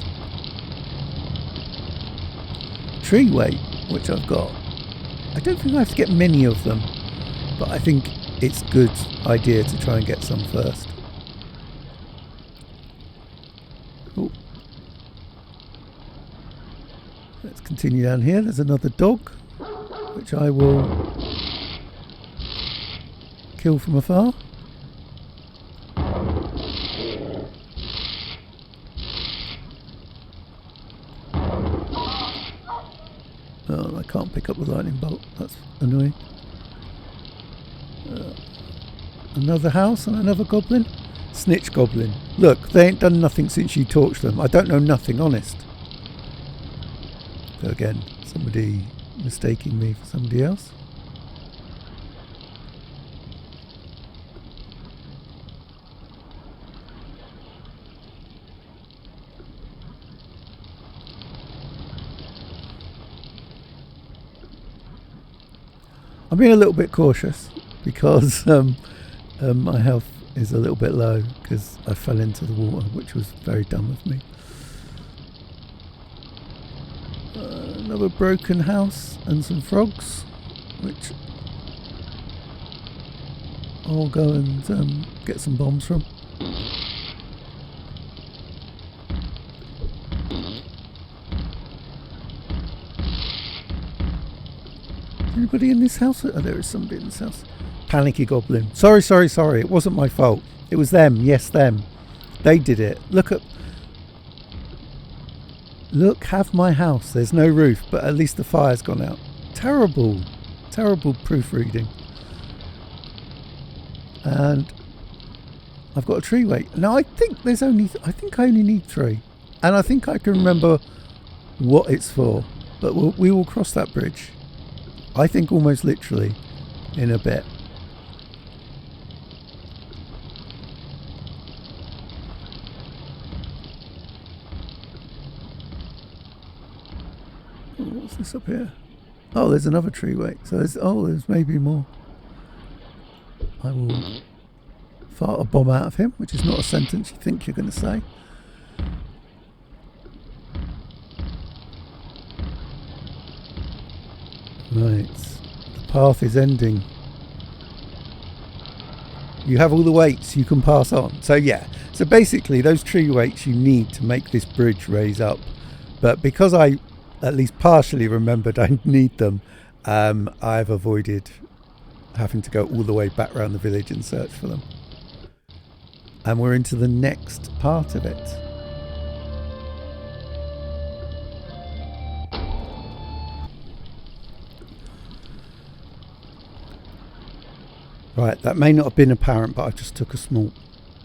tree weight, which I've got. I don't think I have to get many of them, but I think it's a good idea to try and get some first. Ooh. Let's continue down here. There's another dog, which I will kill from afar. Oh, I can't pick up the lightning bolt. That's annoying. Another house and another goblin. Snitch goblin. Look, they ain't done nothing since you torched them. I don't know nothing, honest. So again, somebody mistaking me for somebody else. I'm being a little bit cautious because my health is a little bit low because I fell into the water, which was very dumb of me. Another broken house and some frogs, which I'll go and get some bombs from. Anybody in this house? Oh, there is somebody in this house. Panicky goblin. Sorry. It wasn't my fault. It was them. Yes, them. They did it. Look, have my house. There's no roof, but at least the fire's gone out. Terrible proofreading. And I've got a tree weight. Now I think I only need 3. And I think I can remember what it's for. But we will cross that bridge. I think almost literally in a bit. Oh, what's this up here? Oh, there's another tree weight. So there's maybe more. I will fart a bomb out of him, which is not a sentence you think you're going to say. Right, the path is ending. You have all the weights you can pass on. So yeah, so basically those tree weights you need to make this bridge raise up. But because I at least partially remembered I need them, I've avoided having to go all the way back around the village and search for them. And we're into the next part of it. Right, that may not have been apparent, but I just took a small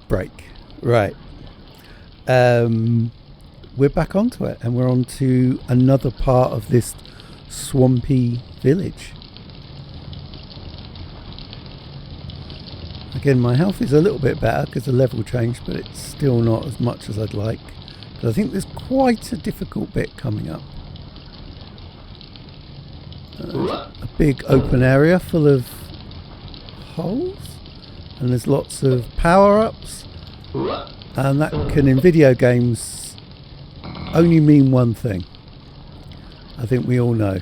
break. Right. We're back onto it, and we're on to another part of this swampy village. Again, my health is a little bit better because the level changed, but it's still not as much as I'd like. But I think there's quite a difficult bit coming up. A big open area full of holes, and there's lots of power-ups, and that can in video games only mean one thing. I think we all know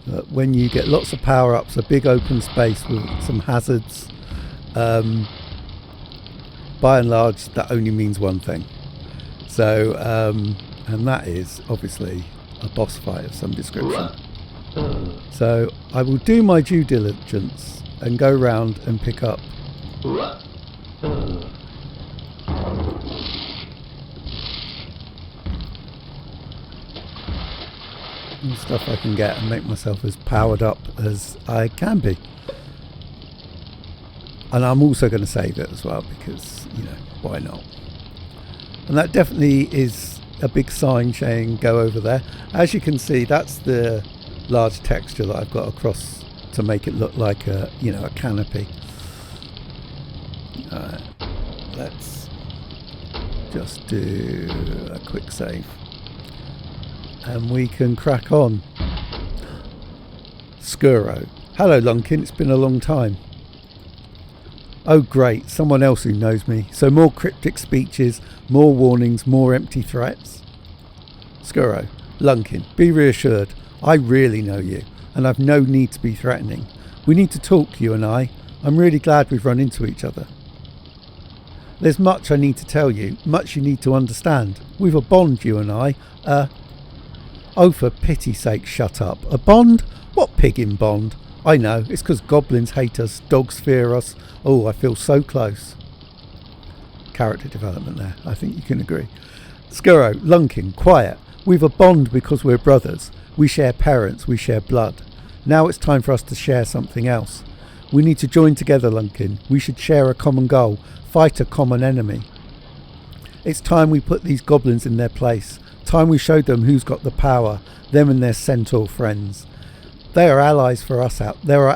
that when you get lots of power-ups, a big open space with some hazards, by and large that only means one thing. So and that is obviously a boss fight of some description. So I will do my due diligence and go round and pick up the stuff I can get and make myself as powered up as I can be. And I'm also going to save it as well because, you know, why not? And that definitely is a big sign saying go over there. As you can see, that's the large texture that I've got across to make it look like a, you know, a canopy. Alright, let's just do a quick save and we can crack on. Skuro. Hello Lunkin, it's been a long time. Oh great, someone else who knows me. So more cryptic speeches, more warnings, more empty threats. Skuro. Lunkin, be reassured. I really know you, and I've no need to be threatening. We need to talk, you and I. I'm really glad we've run into each other. There's much I need to tell you, much you need to understand. We've a bond, you and I. Oh, for pity's sake, shut up. A bond? What piggin' bond? I know, it's because goblins hate us, dogs fear us. Oh, I feel so close. Character development there, I think you can agree. Skuro, Lunkin, quiet. We've a bond because we're brothers. We share parents, we share blood. Now it's time for us to share something else. We need to join together, Lunkin. We should share a common goal, fight a common enemy. It's time we put these goblins in their place. Time we showed them who's got the power, them and their centaur friends. There are allies for us out there,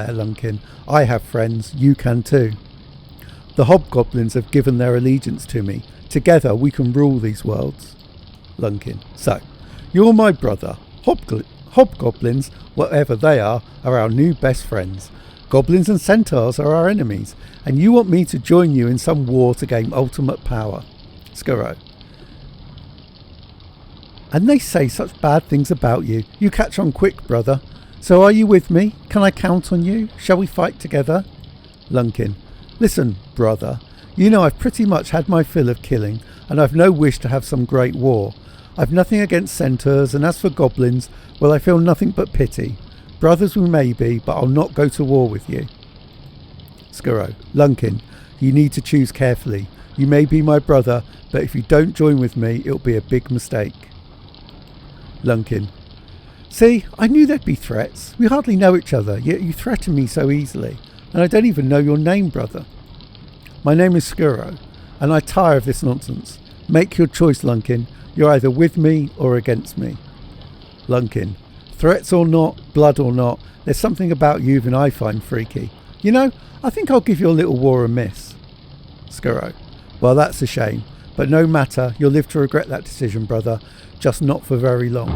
Lunkin. I have friends, you can too. The hobgoblins have given their allegiance to me. Together we can rule these worlds. Lunkin. So, you're my brother. Hobgoblins, whatever they are our new best friends. Goblins and centaurs are our enemies, and you want me to join you in some war to gain ultimate power. Skuro. And they say such bad things about you. You catch on quick, brother. So are you with me? Can I count on you? Shall we fight together? Lunkin. Listen, brother. You know I've pretty much had my fill of killing, and I've no wish to have some great war. I've nothing against centaurs, and as for goblins, well, I feel nothing but pity. Brothers we may be, but I'll not go to war with you. Skuro. Lunkin, you need to choose carefully. You may be my brother, but if you don't join with me, it'll be a big mistake. Lunkin. See, I knew there'd be threats. We hardly know each other, yet you threaten me so easily. And I don't even know your name, brother. My name is Skuro, and I tire of this nonsense. Make your choice, Lunkin. You're either with me or against me. Lunkin. Threats or not, blood or not, there's something about you that I find freaky. You know, I think I'll give your little war a miss. Skuro. Well, that's a shame. But no matter, you'll live to regret that decision, brother. Just not for very long.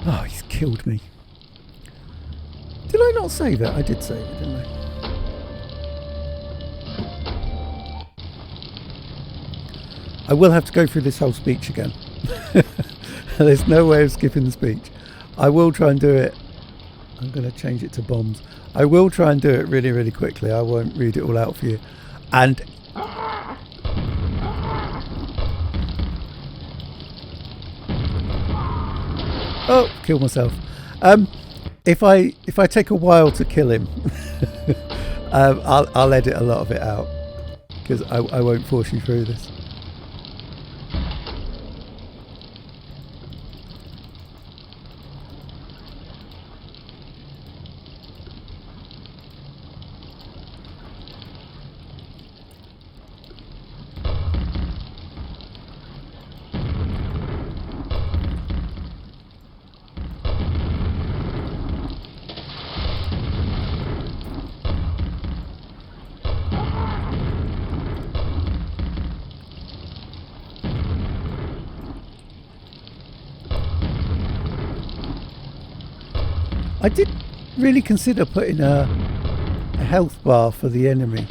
Oh, he's killed me. Did I not save it? I did save it, didn't I? I will have to go through this whole speech again. There's no way of skipping the speech. I will try and do it. I'm going to change it to bombs. I will try and do it really, really quickly. I won't read it all out for you. And oh, kill myself. If I take a while to kill him, I'll edit a lot of it out because I won't force you through this. I did really consider putting a health bar for the enemy.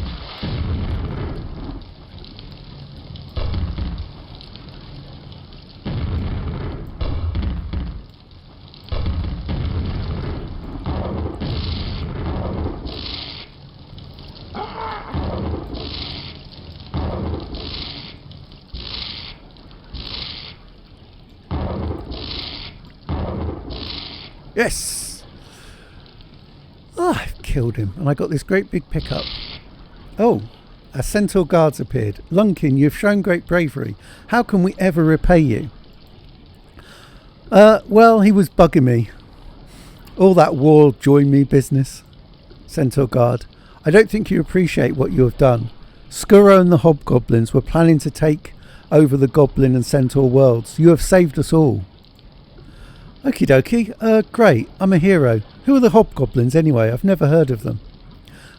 Yes! Ah, I've killed him, and I got this great big pickup. Oh, a centaur guard's appeared. Lunkin, you've shown great bravery. How can we ever repay you? Well, he was bugging me. All that war join me business. Centaur guard, I don't think you appreciate what you have done. Skuro and the hobgoblins were planning to take over the goblin and centaur worlds. You have saved us all. Okie dokie, great, I'm a hero. Who are the hobgoblins anyway? I've never heard of them.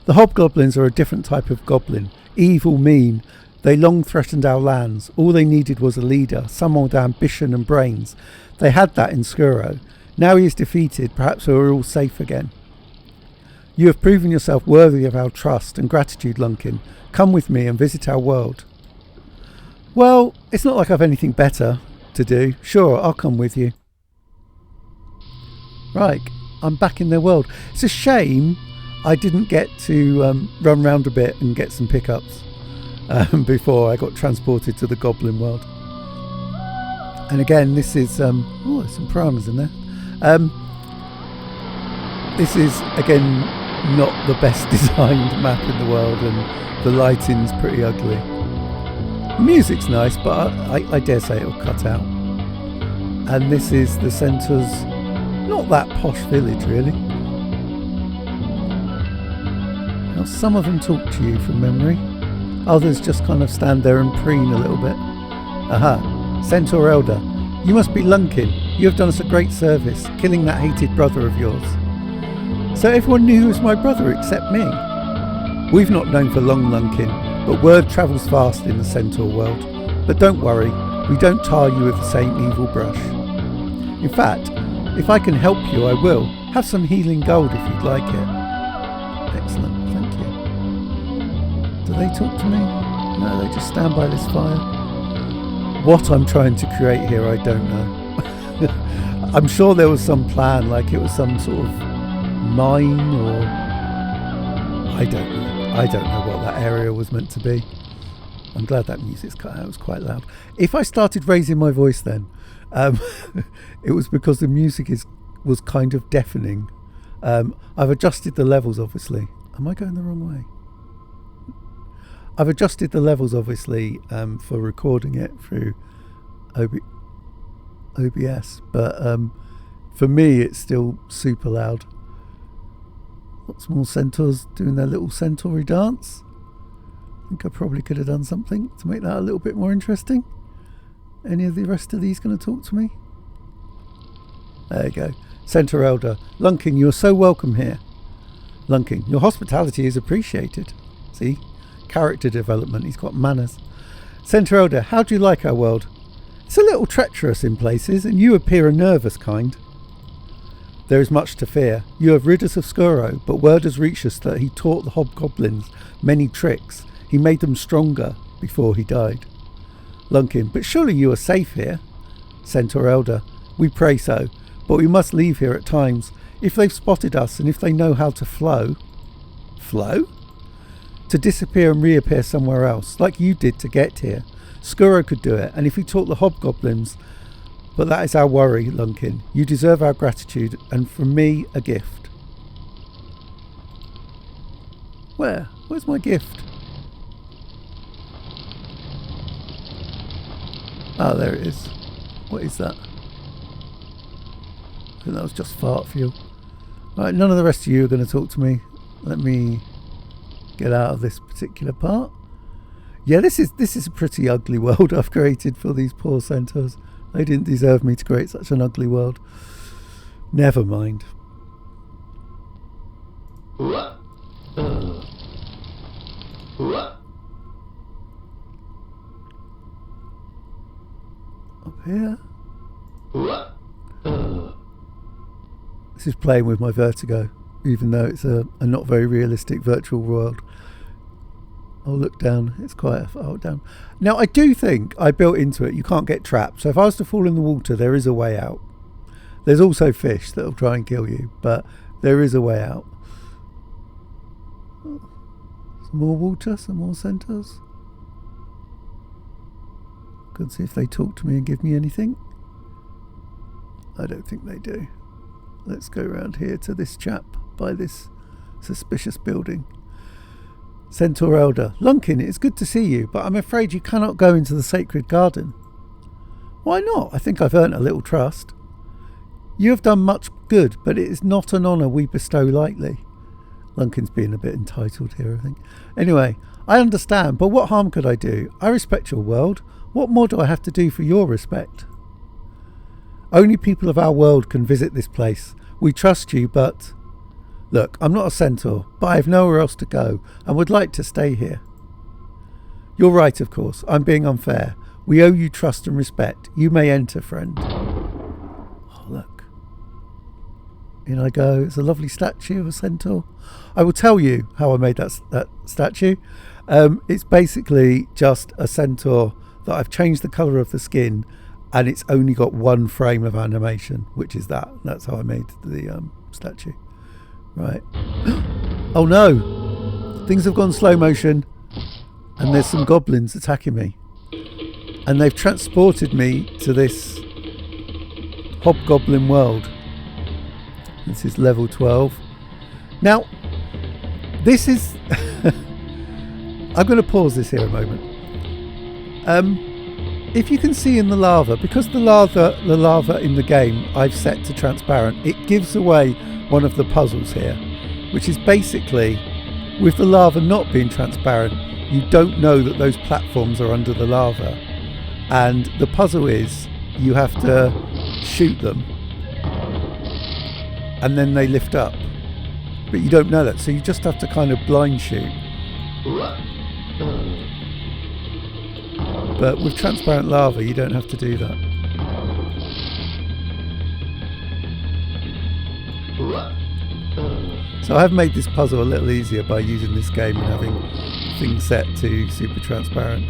The hobgoblins are a different type of goblin. Evil, mean. They long threatened our lands. All they needed was a leader, someone with ambition and brains. They had that in Skuro. Now he is defeated, perhaps we're all safe again. You have proven yourself worthy of our trust and gratitude, Lunkin. Come with me and visit our world. Well, it's not like I've anything better to do. Sure, I'll come with you. Right, I'm back in their world. It's a shame I didn't get to run round a bit and get some pickups before I got transported to the goblin world. And again, this is oh, there's some piranhas in there. This is again not the best designed map in the world, and the lighting's pretty ugly. The music's nice, but I dare say it'll cut out. And this is the centre's not that posh village, really. Now, some of them talk to you from memory. Others just kind of stand there and preen a little bit. Aha, Centaur Elder. You must be Lunkin. You have done us a great service, killing that hated brother of yours. So everyone knew he was my brother except me. We've not known for long, Lunkin, but word travels fast in the Centaur world. But don't worry, we don't tar you with the same evil brush. In fact, if I can help you, I will. Have some healing gold if you'd like it. Excellent, thank you. Do they talk to me? No, they just stand by this fire. What I'm trying to create here, I don't know. I'm sure there was some plan, like it was some sort of mine, or I don't know. I don't know what that area was meant to be. I'm glad that music's cut out. It was quite loud. If I started raising my voice then, it was because the music was kind of deafening. I've adjusted the levels, obviously. Am I going the wrong way? I've adjusted the levels, obviously, for recording it through OBS, but for me it's still super loud. Lots more centaurs doing their little centauri dance. I think I probably could have done something to make that a little bit more interesting. Any of the rest of these going to talk to me? There you go. Centaur Elder. Lunkin, you are so welcome here. Lunkin, your hospitality is appreciated. See? Character development. He's got manners. Centaur Elder, how do you like our world? It's a little treacherous in places, and you appear a nervous kind. There is much to fear. You have rid us of Skuro, but word has reached us that he taught the hobgoblins many tricks. He made them stronger before he died. Lunkin, but surely you are safe here. Centaur Elder, we pray so, but we must leave here at times. If they've spotted us and if they know how to flow? To disappear and reappear somewhere else, like you did to get here. Skuro could do it, and if he taught the hobgoblins. But that is our worry, Lunkin. You deserve our gratitude, and from me, a gift. Where's my gift? Oh, there it is. What is that? I think that was just fart fuel. Right, none of the rest of you are going to talk to me. Let me get out of this particular part. Yeah, this is a pretty ugly world I've created for these poor centaurs. They didn't deserve me to create such an ugly world. Never mind. Up here. This is playing with my vertigo, even though it's a not very realistic virtual world. I'll look down. It's quite far down. Now, I do think I built into it, you can't get trapped. So if I was to fall in the water, there is a way out. There's also fish that will try and kill you, but there is a way out. Some more water, some more centaurs. Could see if they talk to me and give me anything. I don't think they do. Let's go around here to this chap by this suspicious building. Centaur Elder. Lunkin, it's good to see you, but I'm afraid you cannot go into the sacred garden. Why not? I think I've earned a little trust. You have done much good, but it is not an honour we bestow lightly. Lunkin's being a bit entitled here, I think. Anyway, I understand, but what harm could I do? I respect your world. What more do I have to do for your respect? Only people of our world can visit this place. We trust you, but... Look, I'm not a centaur, but I have nowhere else to go and would like to stay here. You're right, of course. I'm being unfair. We owe you trust and respect. You may enter, friend. Oh, look. In I go. It's a lovely statue of a centaur. I will tell you how I made that statue. It's basically just a centaur that I've changed the colour of the skin, and it's only got one frame of animation, which is that. That's how I made the statue. Right. Oh no! Things have gone slow motion, and there's some goblins attacking me. And they've transported me to this hobgoblin world. This is level 12. Now, This is... I'm going to pause this here a moment. If you can see in the lava, because the lava in the game I've set to transparent, it gives away one of the puzzles here, which is basically, with the lava not being transparent, you don't know that those platforms are under the lava. And the puzzle is, you have to shoot them, and then they lift up. But you don't know that, so you just have to kind of blind shoot. But with transparent lava, you don't have to do that. So I've made this puzzle a little easier by using this game and having things set to super transparent.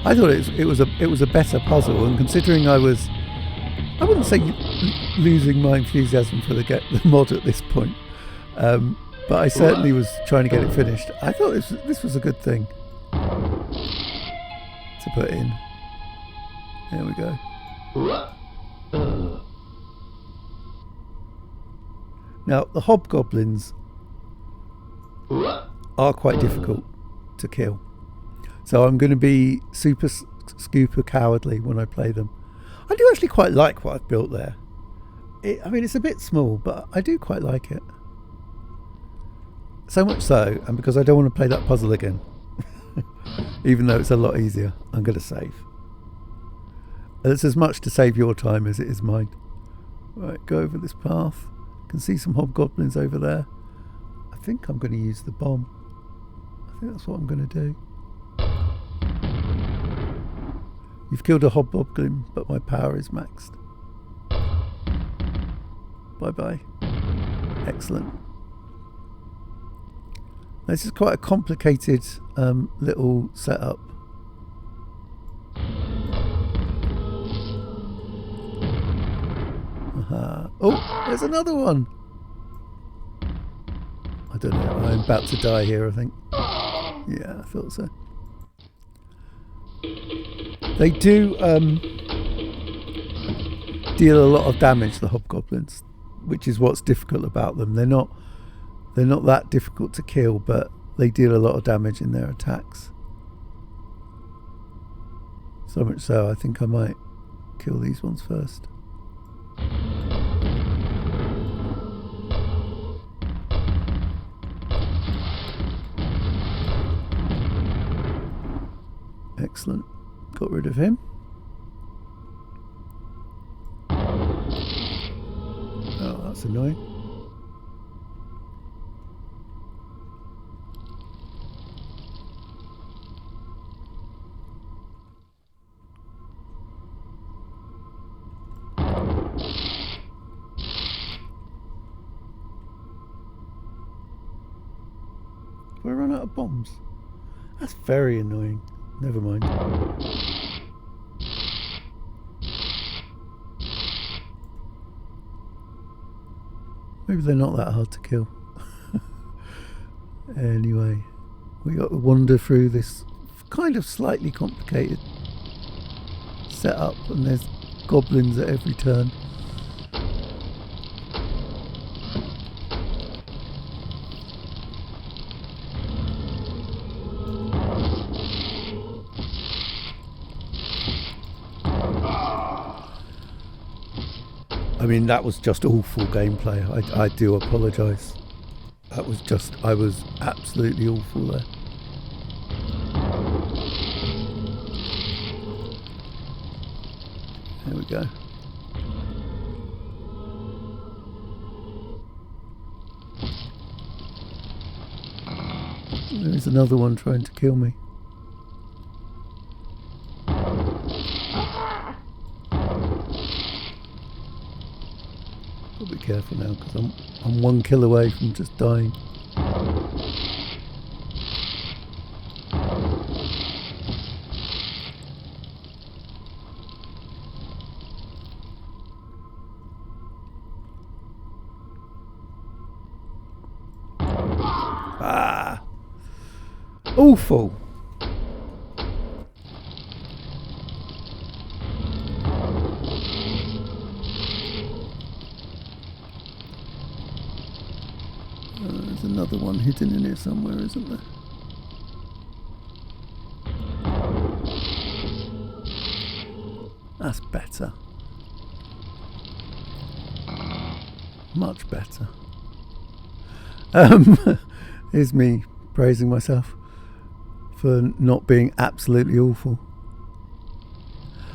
I thought it was a better puzzle, and considering I wouldn't say losing my enthusiasm for the mod at this point, but I certainly was trying to get it finished. I thought this was a good thing to put in. There we go. Now the hobgoblins are quite difficult to kill, so I'm going to be super cowardly when I play them. I do actually quite like what I've built there. I mean, it's a bit small, but I do quite like it. So much so, and because I don't want to play that puzzle again, even though it's a lot easier, I'm going to save. And it's as much to save your time as it is mine. Right, go over this path. You can see some hobgoblins over there. I think I'm going to use the bomb. I think that's what I'm going to do. You've killed a hobgoblin, but my power is maxed. Bye-bye. Excellent. This is quite a complicated little setup. Oh, there's another one. I don't know. I'm about to die here, I think. Yeah, I thought so. They do deal a lot of damage, the hobgoblins, which is what's difficult about them. They're not that difficult to kill, but they deal a lot of damage in their attacks. So much so, I think I might kill these ones first. Excellent. Got rid of him. Oh, that's annoying. Have I run out of bombs? That's very annoying. Never mind. Maybe they're not that hard to kill. Anyway, we got to wander through this kind of slightly complicated setup, and there's goblins at every turn. I mean, that was just awful gameplay. I do apologise. I was absolutely awful there. There we go. There's another one trying to kill me. I'll be careful now, because I'm 1 kill away from just dying. Ah! There's another one hidden in here somewhere, isn't there? That's better. Much better. Here's me praising myself for not being absolutely awful.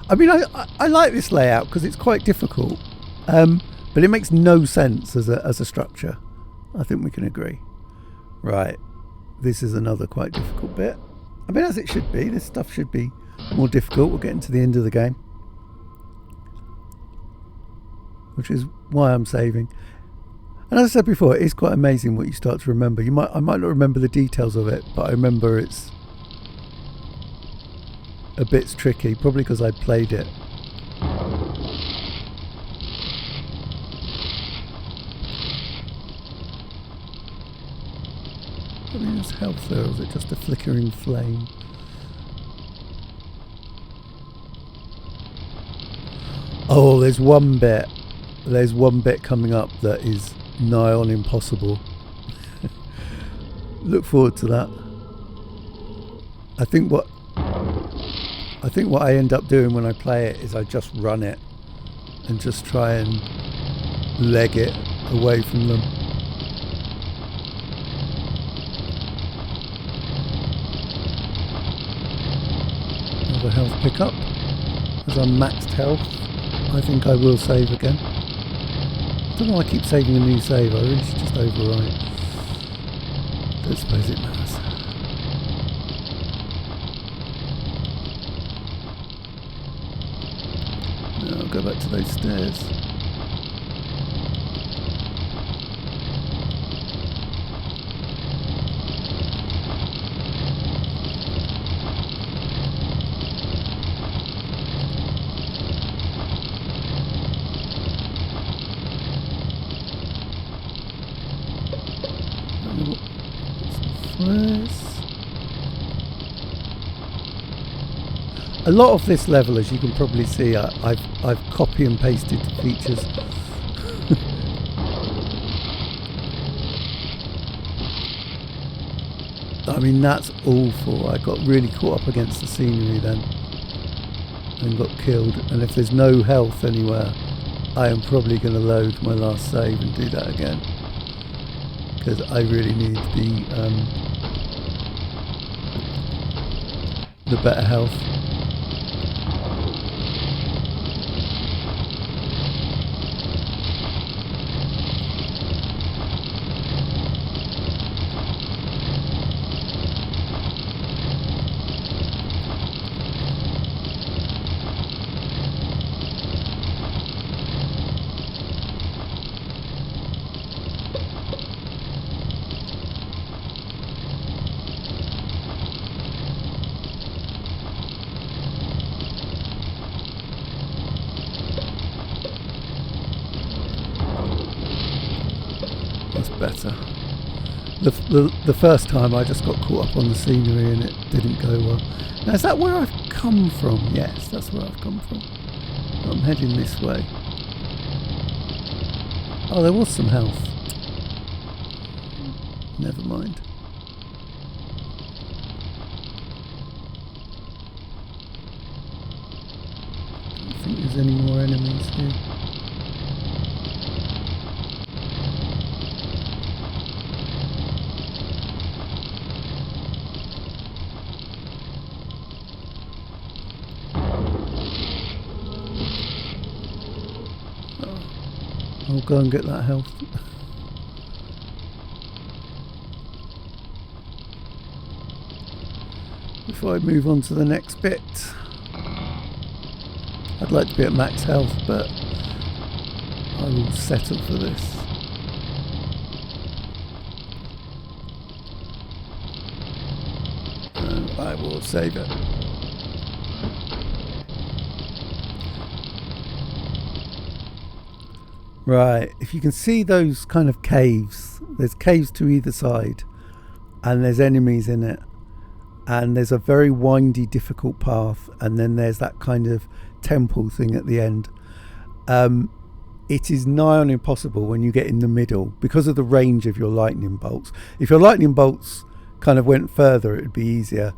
I mean, I like this layout because it's quite difficult, but it makes no sense as a structure. I think we can agree. Right, this is another quite difficult bit. I mean, as it should be. This stuff should be more difficult. We're getting to the end of the game, which is why I'm saving. And as I said before, it is quite amazing what you start to remember. I might not remember the details of it, but I remember it's a bit tricky, probably because I played it. I mean, there's health there, or is it just a flickering flame? Oh, there's one bit coming up that is nigh on impossible. Look forward to that. I think what I end up doing when I play it is I just run it and just try and leg it away from them. Another health pickup. As I'm maxed health, I think I will save again. I don't know why I keep saving a new save. I really should just overwrite. Don't suppose it matters. Now I'll go back to those stairs. A lot of this level, as you can probably see, I've copy and pasted features. I mean, that's awful. I got really caught up against the scenery then and got killed. And if there's no health anywhere, I am probably going to load my last save and do that again, because I really need the better health. Better. The first time I just got caught up on the scenery and it didn't go well. Now, is that where I've come from? Yes, that's where I've come from. I'm heading this way. Oh, there was some health. Never mind. Don't think there's any more enemies here. I'll go and get that health. Before I move on to the next bit. I'd like to be at max health, but I will settle for this. And I will save it. Right, if you can see those kind of caves, there's caves to either side and there's enemies in it, and there's a very windy, difficult path, and then there's that kind of temple thing at the end. it is nigh on impossible when you get in the middle because of the range of your lightning bolts. If your lightning bolts kind of went further, it would be easier.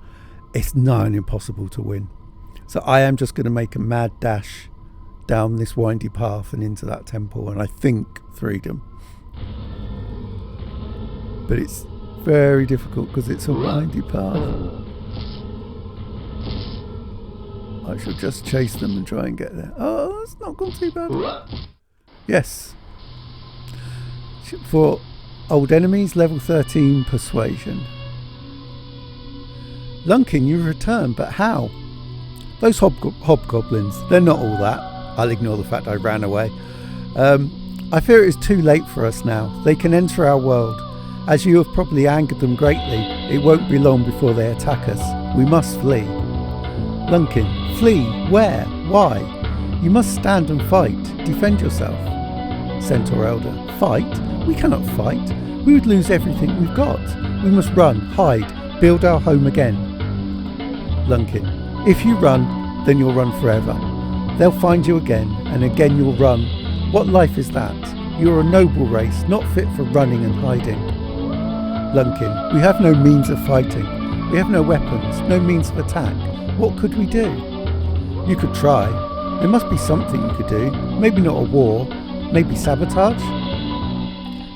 It's nigh on impossible to win. So I am just going to make a mad dash down this windy path and into that temple, and I think freedom. But it's very difficult because it's a windy path. I shall just chase them and try and get there. Oh, that's not gone too bad. Yes. For old enemies, level 13 persuasion. Lunkin, you return, but how? Those hobgoblins, they're not all that. I'll ignore the fact I ran away. I fear it is too late for us now. They can enter our world. As you have probably angered them greatly, it won't be long before they attack us. We must flee. Lunkin, flee? Where? Why? You must stand and fight. Defend yourself. Centaur Elder, fight? We cannot fight. We would lose everything we've got. We must run, hide, build our home again. Lunkin, if you run, then you'll run forever. They'll find you again, and again you'll run. What life is that? You're a noble race, not fit for running and hiding. Lunkin, we have no means of fighting. We have no weapons, no means of attack. What could we do? You could try. There must be something you could do. Maybe not a war. Maybe sabotage?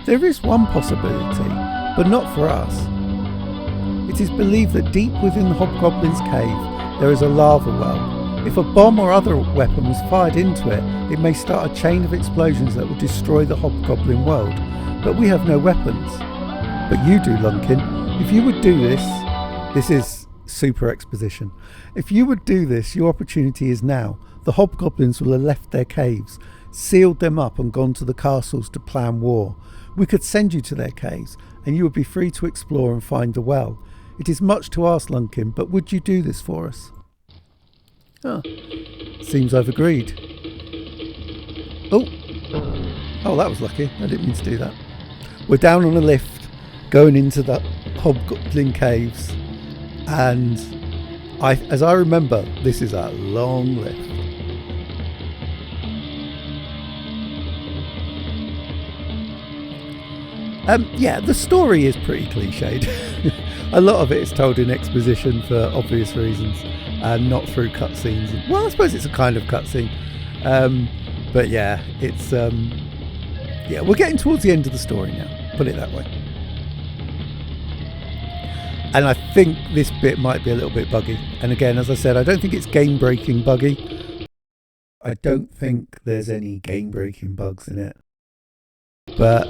There is one possibility, but not for us. It is believed that deep within the Hobgoblin's cave there is a lava well. If a bomb or other weapon was fired into it, it may start a chain of explosions that will destroy the Hobgoblin world. But we have no weapons. But you do, Lunkin. If you would do this... This is super exposition. If you would do this, your opportunity is now. The Hobgoblins will have left their caves, sealed them up and gone to the castles to plan war. We could send you to their caves, and you would be free to explore and find the well. It is much to ask, Lunkin, but would you do this for us? Oh, seems I've agreed. Oh, that was lucky. I didn't mean to do that. We're down on a lift, going into the Hobgoblin caves, and as I remember, this is a long lift. Yeah, the story is pretty cliched. A lot of it is told in exposition for obvious reasons and not through cutscenes. Well, I suppose it's a kind of cutscene. But yeah, it's... yeah, we're getting towards the end of the story now. Put it that way. And I think this bit might be a little bit buggy. And again, as I said, I don't think it's game-breaking buggy. I don't think there's any game-breaking bugs in it. But...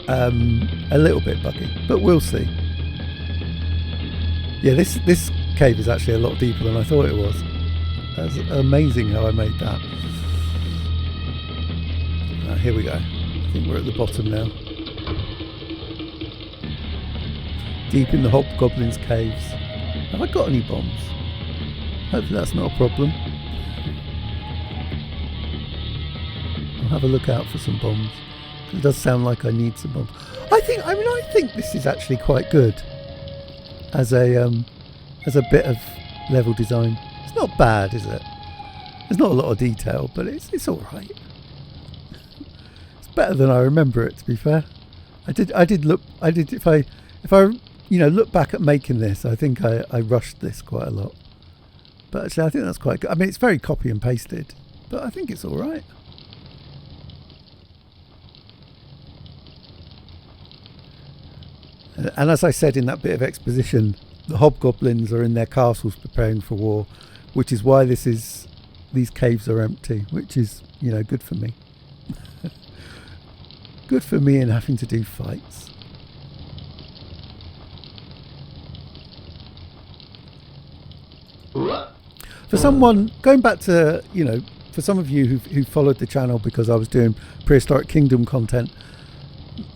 a little bit buggy, but we'll see. Yeah, this cave is actually a lot deeper than I thought it was. That's amazing how I made that. Here we go. I think we're at the bottom now. Deep in the Hobgoblin's caves. Have I got any bombs? Hopefully that's not a problem. I'll have a look out for some bombs. It does sound like I need some bombs. I think this is actually quite good as a bit of level design. It's not bad, is it? There's not a lot of detail, but it's all right. It's better than I remember it, to be fair. If I look back at making this, I think I rushed this quite a lot. But actually, I think that's quite good. I mean, it's very copy and pasted, but I think it's all right. And as I said in that bit of exposition, the Hobgoblins are in their castles preparing for war, which is why these caves are empty, which is, good for me. Good for me in having to do fights. For someone, going back to, for some of you who followed the channel because I was doing Prehistoric Kingdom content,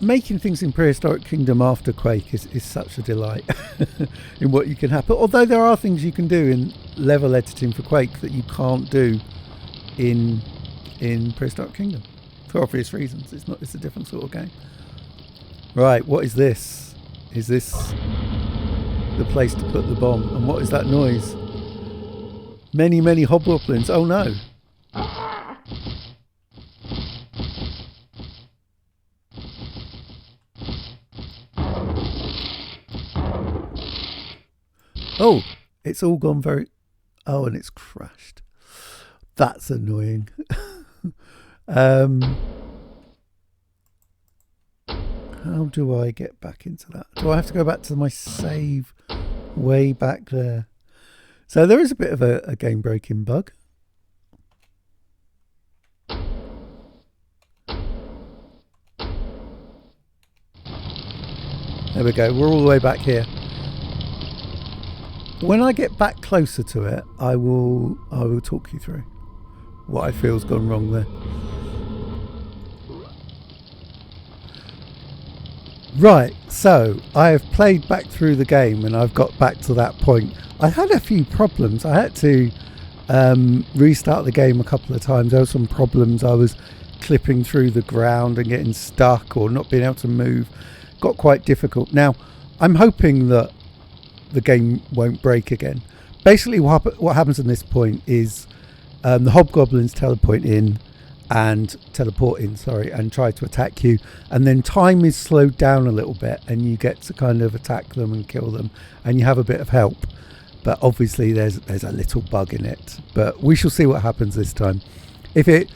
making things in Prehistoric Kingdom after Quake is such a delight in what you can have. But although there are things you can do in level editing for Quake that you can't do in Prehistoric Kingdom for obvious reasons. It's a different sort of game. Right, what is this? Is this the place to put the bomb? And what is that noise? Many, many Hobgoblins. Oh no. Oh, it's all gone very... Oh, and it's crashed. That's annoying. How do I get back into that? Do I have to go back to my save way back there? So there is a bit of a game breaking bug. There we go. We're all the way back here. When I get back closer to it, I will talk you through what I feel's gone wrong there. Right, so I have played back through the game and I've got back to that point. I had a few problems. I had to restart the game a couple of times. There were some problems. I was clipping through the ground and getting stuck or not being able to move. Got quite difficult. Now, I'm hoping that the game won't break again. Basically, what happens in this point is the hobgoblins teleport in and try to attack you, and then time is slowed down a little bit and you get to kind of attack them and kill them, and you have a bit of help. But obviously there's a little bug in it, but we shall see what happens this time. If it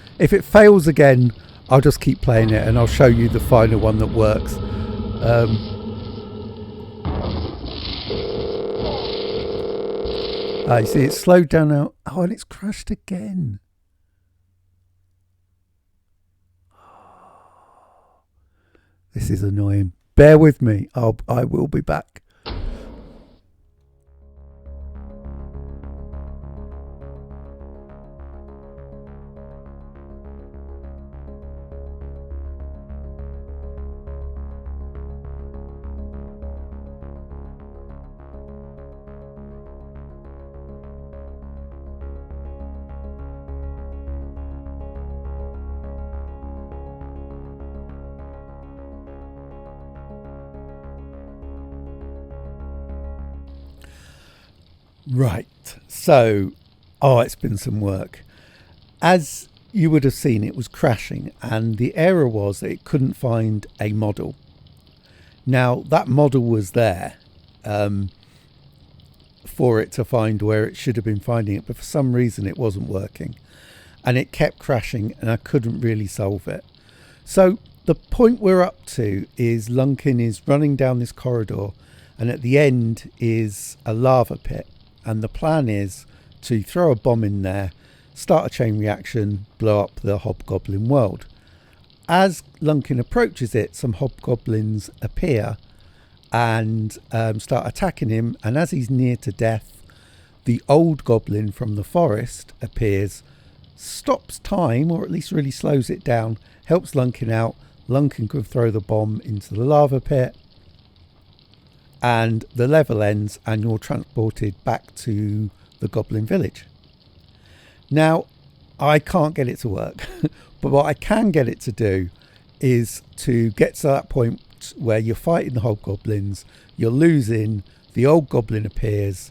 fails again, I'll just keep playing it and I'll show you the final one that works. You see it's slowed down now. Oh, and it's crashed again. This is annoying. Bear with me. I will be back. Right, so, it's been some work. As you would have seen, it was crashing, and the error was that it couldn't find a model. Now, that model was there for it to find where it should have been finding it, but for some reason it wasn't working, and it kept crashing, and I couldn't really solve it. So, the point we're up to is Lunkin is running down this corridor, and at the end is a lava pit. And the plan is to throw a bomb in there, start a chain reaction, blow up the hobgoblin world. As Lunkin approaches it, some hobgoblins appear and start attacking him. And as he's near to death, the old goblin from the forest appears, stops time, or at least really slows it down, helps Lunkin out. Lunkin can throw the bomb into the lava pit. And the level ends and you're transported back to the goblin village. Now, I can't get it to work, but what I can get it to do is to get to that point where you're fighting the hobgoblins, you're losing, the old goblin appears,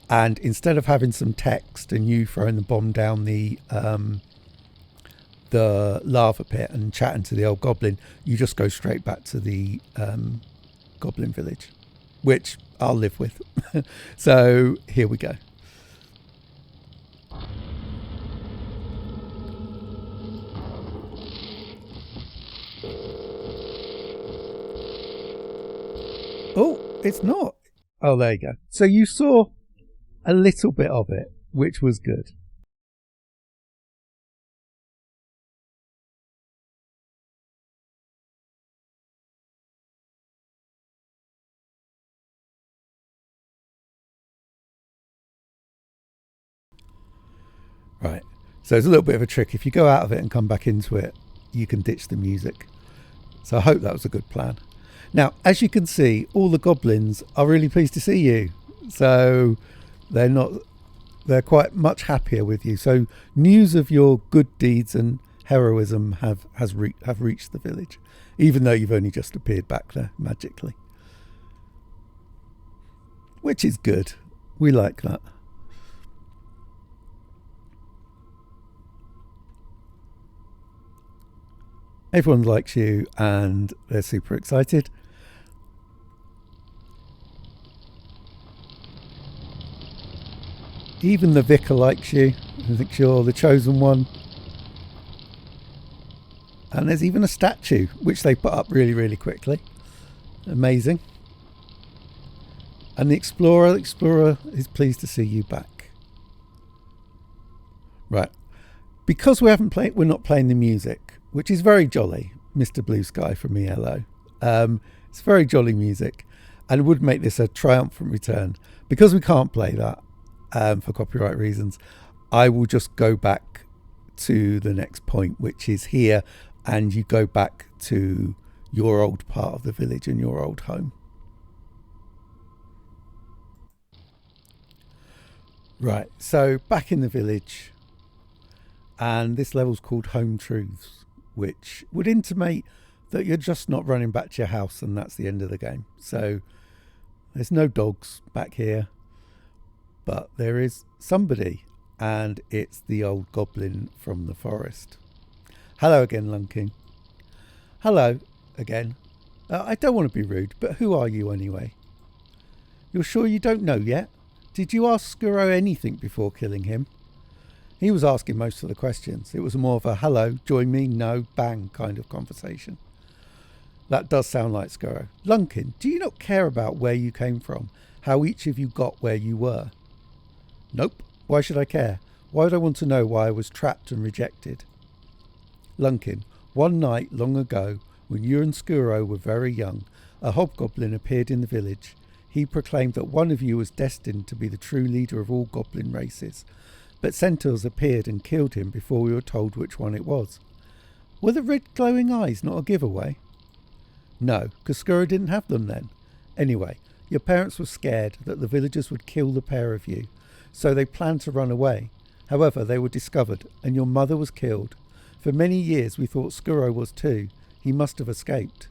and instead of having some text and you throwing the bomb down the lava pit and chatting to the old goblin, you just go straight back to the goblin village, which I'll live with. So here we go. Oh, it's not. Oh, there you go. So you saw a little bit of it, which was good. Right, so it's a little bit of a trick. If you go out of it and come back into it, you can ditch the music. So I hope that was a good plan. Now, as you can see, all the goblins are really pleased to see you. So they're quite much happier with you. So news of your good deeds and heroism have reached the village, even though you've only just appeared back there magically. Which is good. We like that. Everyone likes you and they're super excited. Even the vicar likes you. I think you're the chosen one. And there's even a statue, which they put up really, really quickly. Amazing. And the explorer is pleased to see you back. Right. Because we're not playing the music, which is very jolly, Mr. Blue Sky from ELO. It's very jolly music, and would make this a triumphant return. Because we can't play that for copyright reasons, I will just go back to the next point, which is here, and you go back to your old part of the village and your old home. Right, so back in the village, and this level's called Home Truths, which would intimate that you're just not running back to your house and that's the end of the game. So there's no dogs back here, but there is somebody, and it's the old goblin from the forest. Hello again, Lunkin. Hello again. I don't want to be rude, but who are you anyway? You're sure you don't know yet? Did you ask Skuro anything before killing him? He was asking most of the questions. It was more of a hello, join me, no, bang kind of conversation. That does sound like Skuro. Lunkin, do you not care about where you came from? How each of you got where you were? Nope. Why should I care? Why would I want to know why I was trapped and rejected? Lunkin, one night long ago, when you and Skuro were very young, a hobgoblin appeared in the village. He proclaimed that one of you was destined to be the true leader of all goblin races. But centaurs appeared and killed him before we were told which one it was. Were the red glowing eyes not a giveaway? No, because Skuro didn't have them then. Anyway, your parents were scared that the villagers would kill the pair of you, so they planned to run away. However, they were discovered, and your mother was killed. For many years we thought Skuro was too. He must have escaped.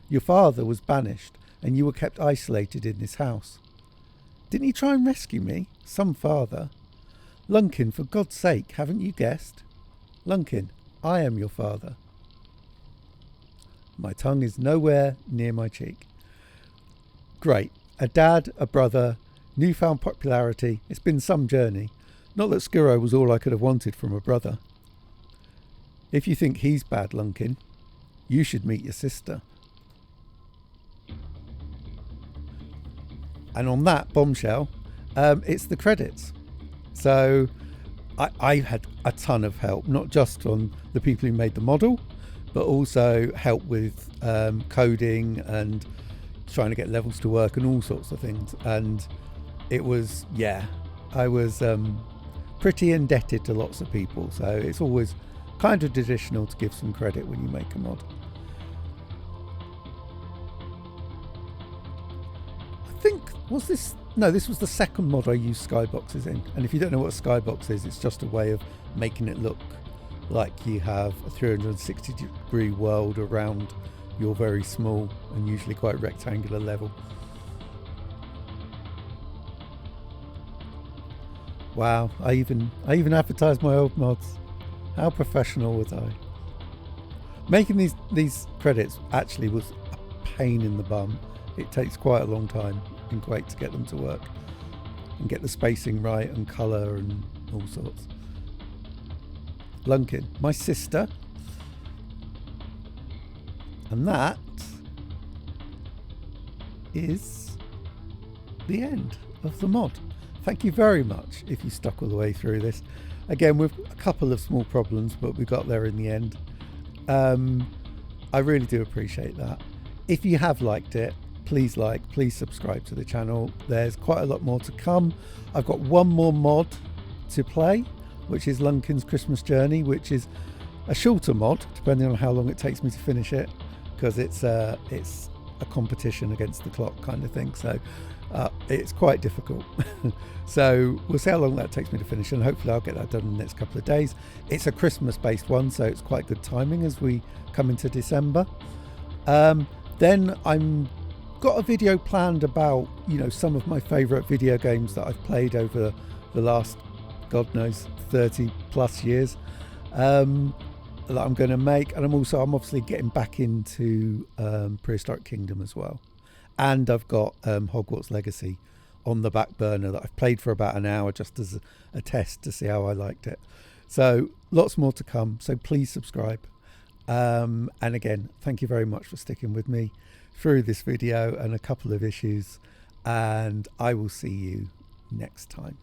Your father was banished, and you were kept isolated in this house. Didn't he try and rescue me? Some father. Lunkin, for God's sake, haven't you guessed? Lunkin, I am your father. My tongue is nowhere near my cheek. Great. A dad, a brother, newfound popularity. It's been some journey. Not that Skuro was all I could have wanted from a brother. If you think he's bad, Lunkin, you should meet your sister. And on that bombshell, it's the credits. So I had a ton of help, not just from the people who made the model, but also help with coding and trying to get levels to work and all sorts of things. And it was, I was pretty indebted to lots of people. So it's always kind of traditional to give some credit when you make a mod. I think, this was the second mod I used skyboxes in. And if you don't know what a skybox is, it's just a way of making it look like you have a 360-degree world around your very small and usually quite rectangular level. Wow, I even advertised my old mods. How professional was I? Making these credits actually was a pain in the bum. It takes quite a long time in Quake to get them to work and get the spacing right and colour and all sorts. Lunkin, my sister. And that is the end of the mod. Thank you very much if you stuck all the way through this. Again, with a couple of small problems, but we got there in the end. I really do appreciate that. If you have liked it, please subscribe to the channel. There's quite a lot more to come. I've got one more mod to play, which is Lunkin's Christmas Journey, which is a shorter mod, depending on how long it takes me to finish it, because it's a competition against the clock kind of thing. So it's quite difficult. So we'll see how long that takes me to finish, and hopefully I'll get that done in the next couple of days. It's a Christmas based one, so it's quite good timing as we come into December. Then I'm got a video planned about, some of my favourite video games that I've played over the last, God knows, 30 plus years, that I'm going to make. And I'm obviously getting back into Prehistoric Kingdom as well. And I've got Hogwarts Legacy on the back burner that I've played for about an hour just as a test to see how I liked it. So lots more to come, so please subscribe. And again, thank you very much for sticking with me through this video and a couple of issues, and I will see you next time.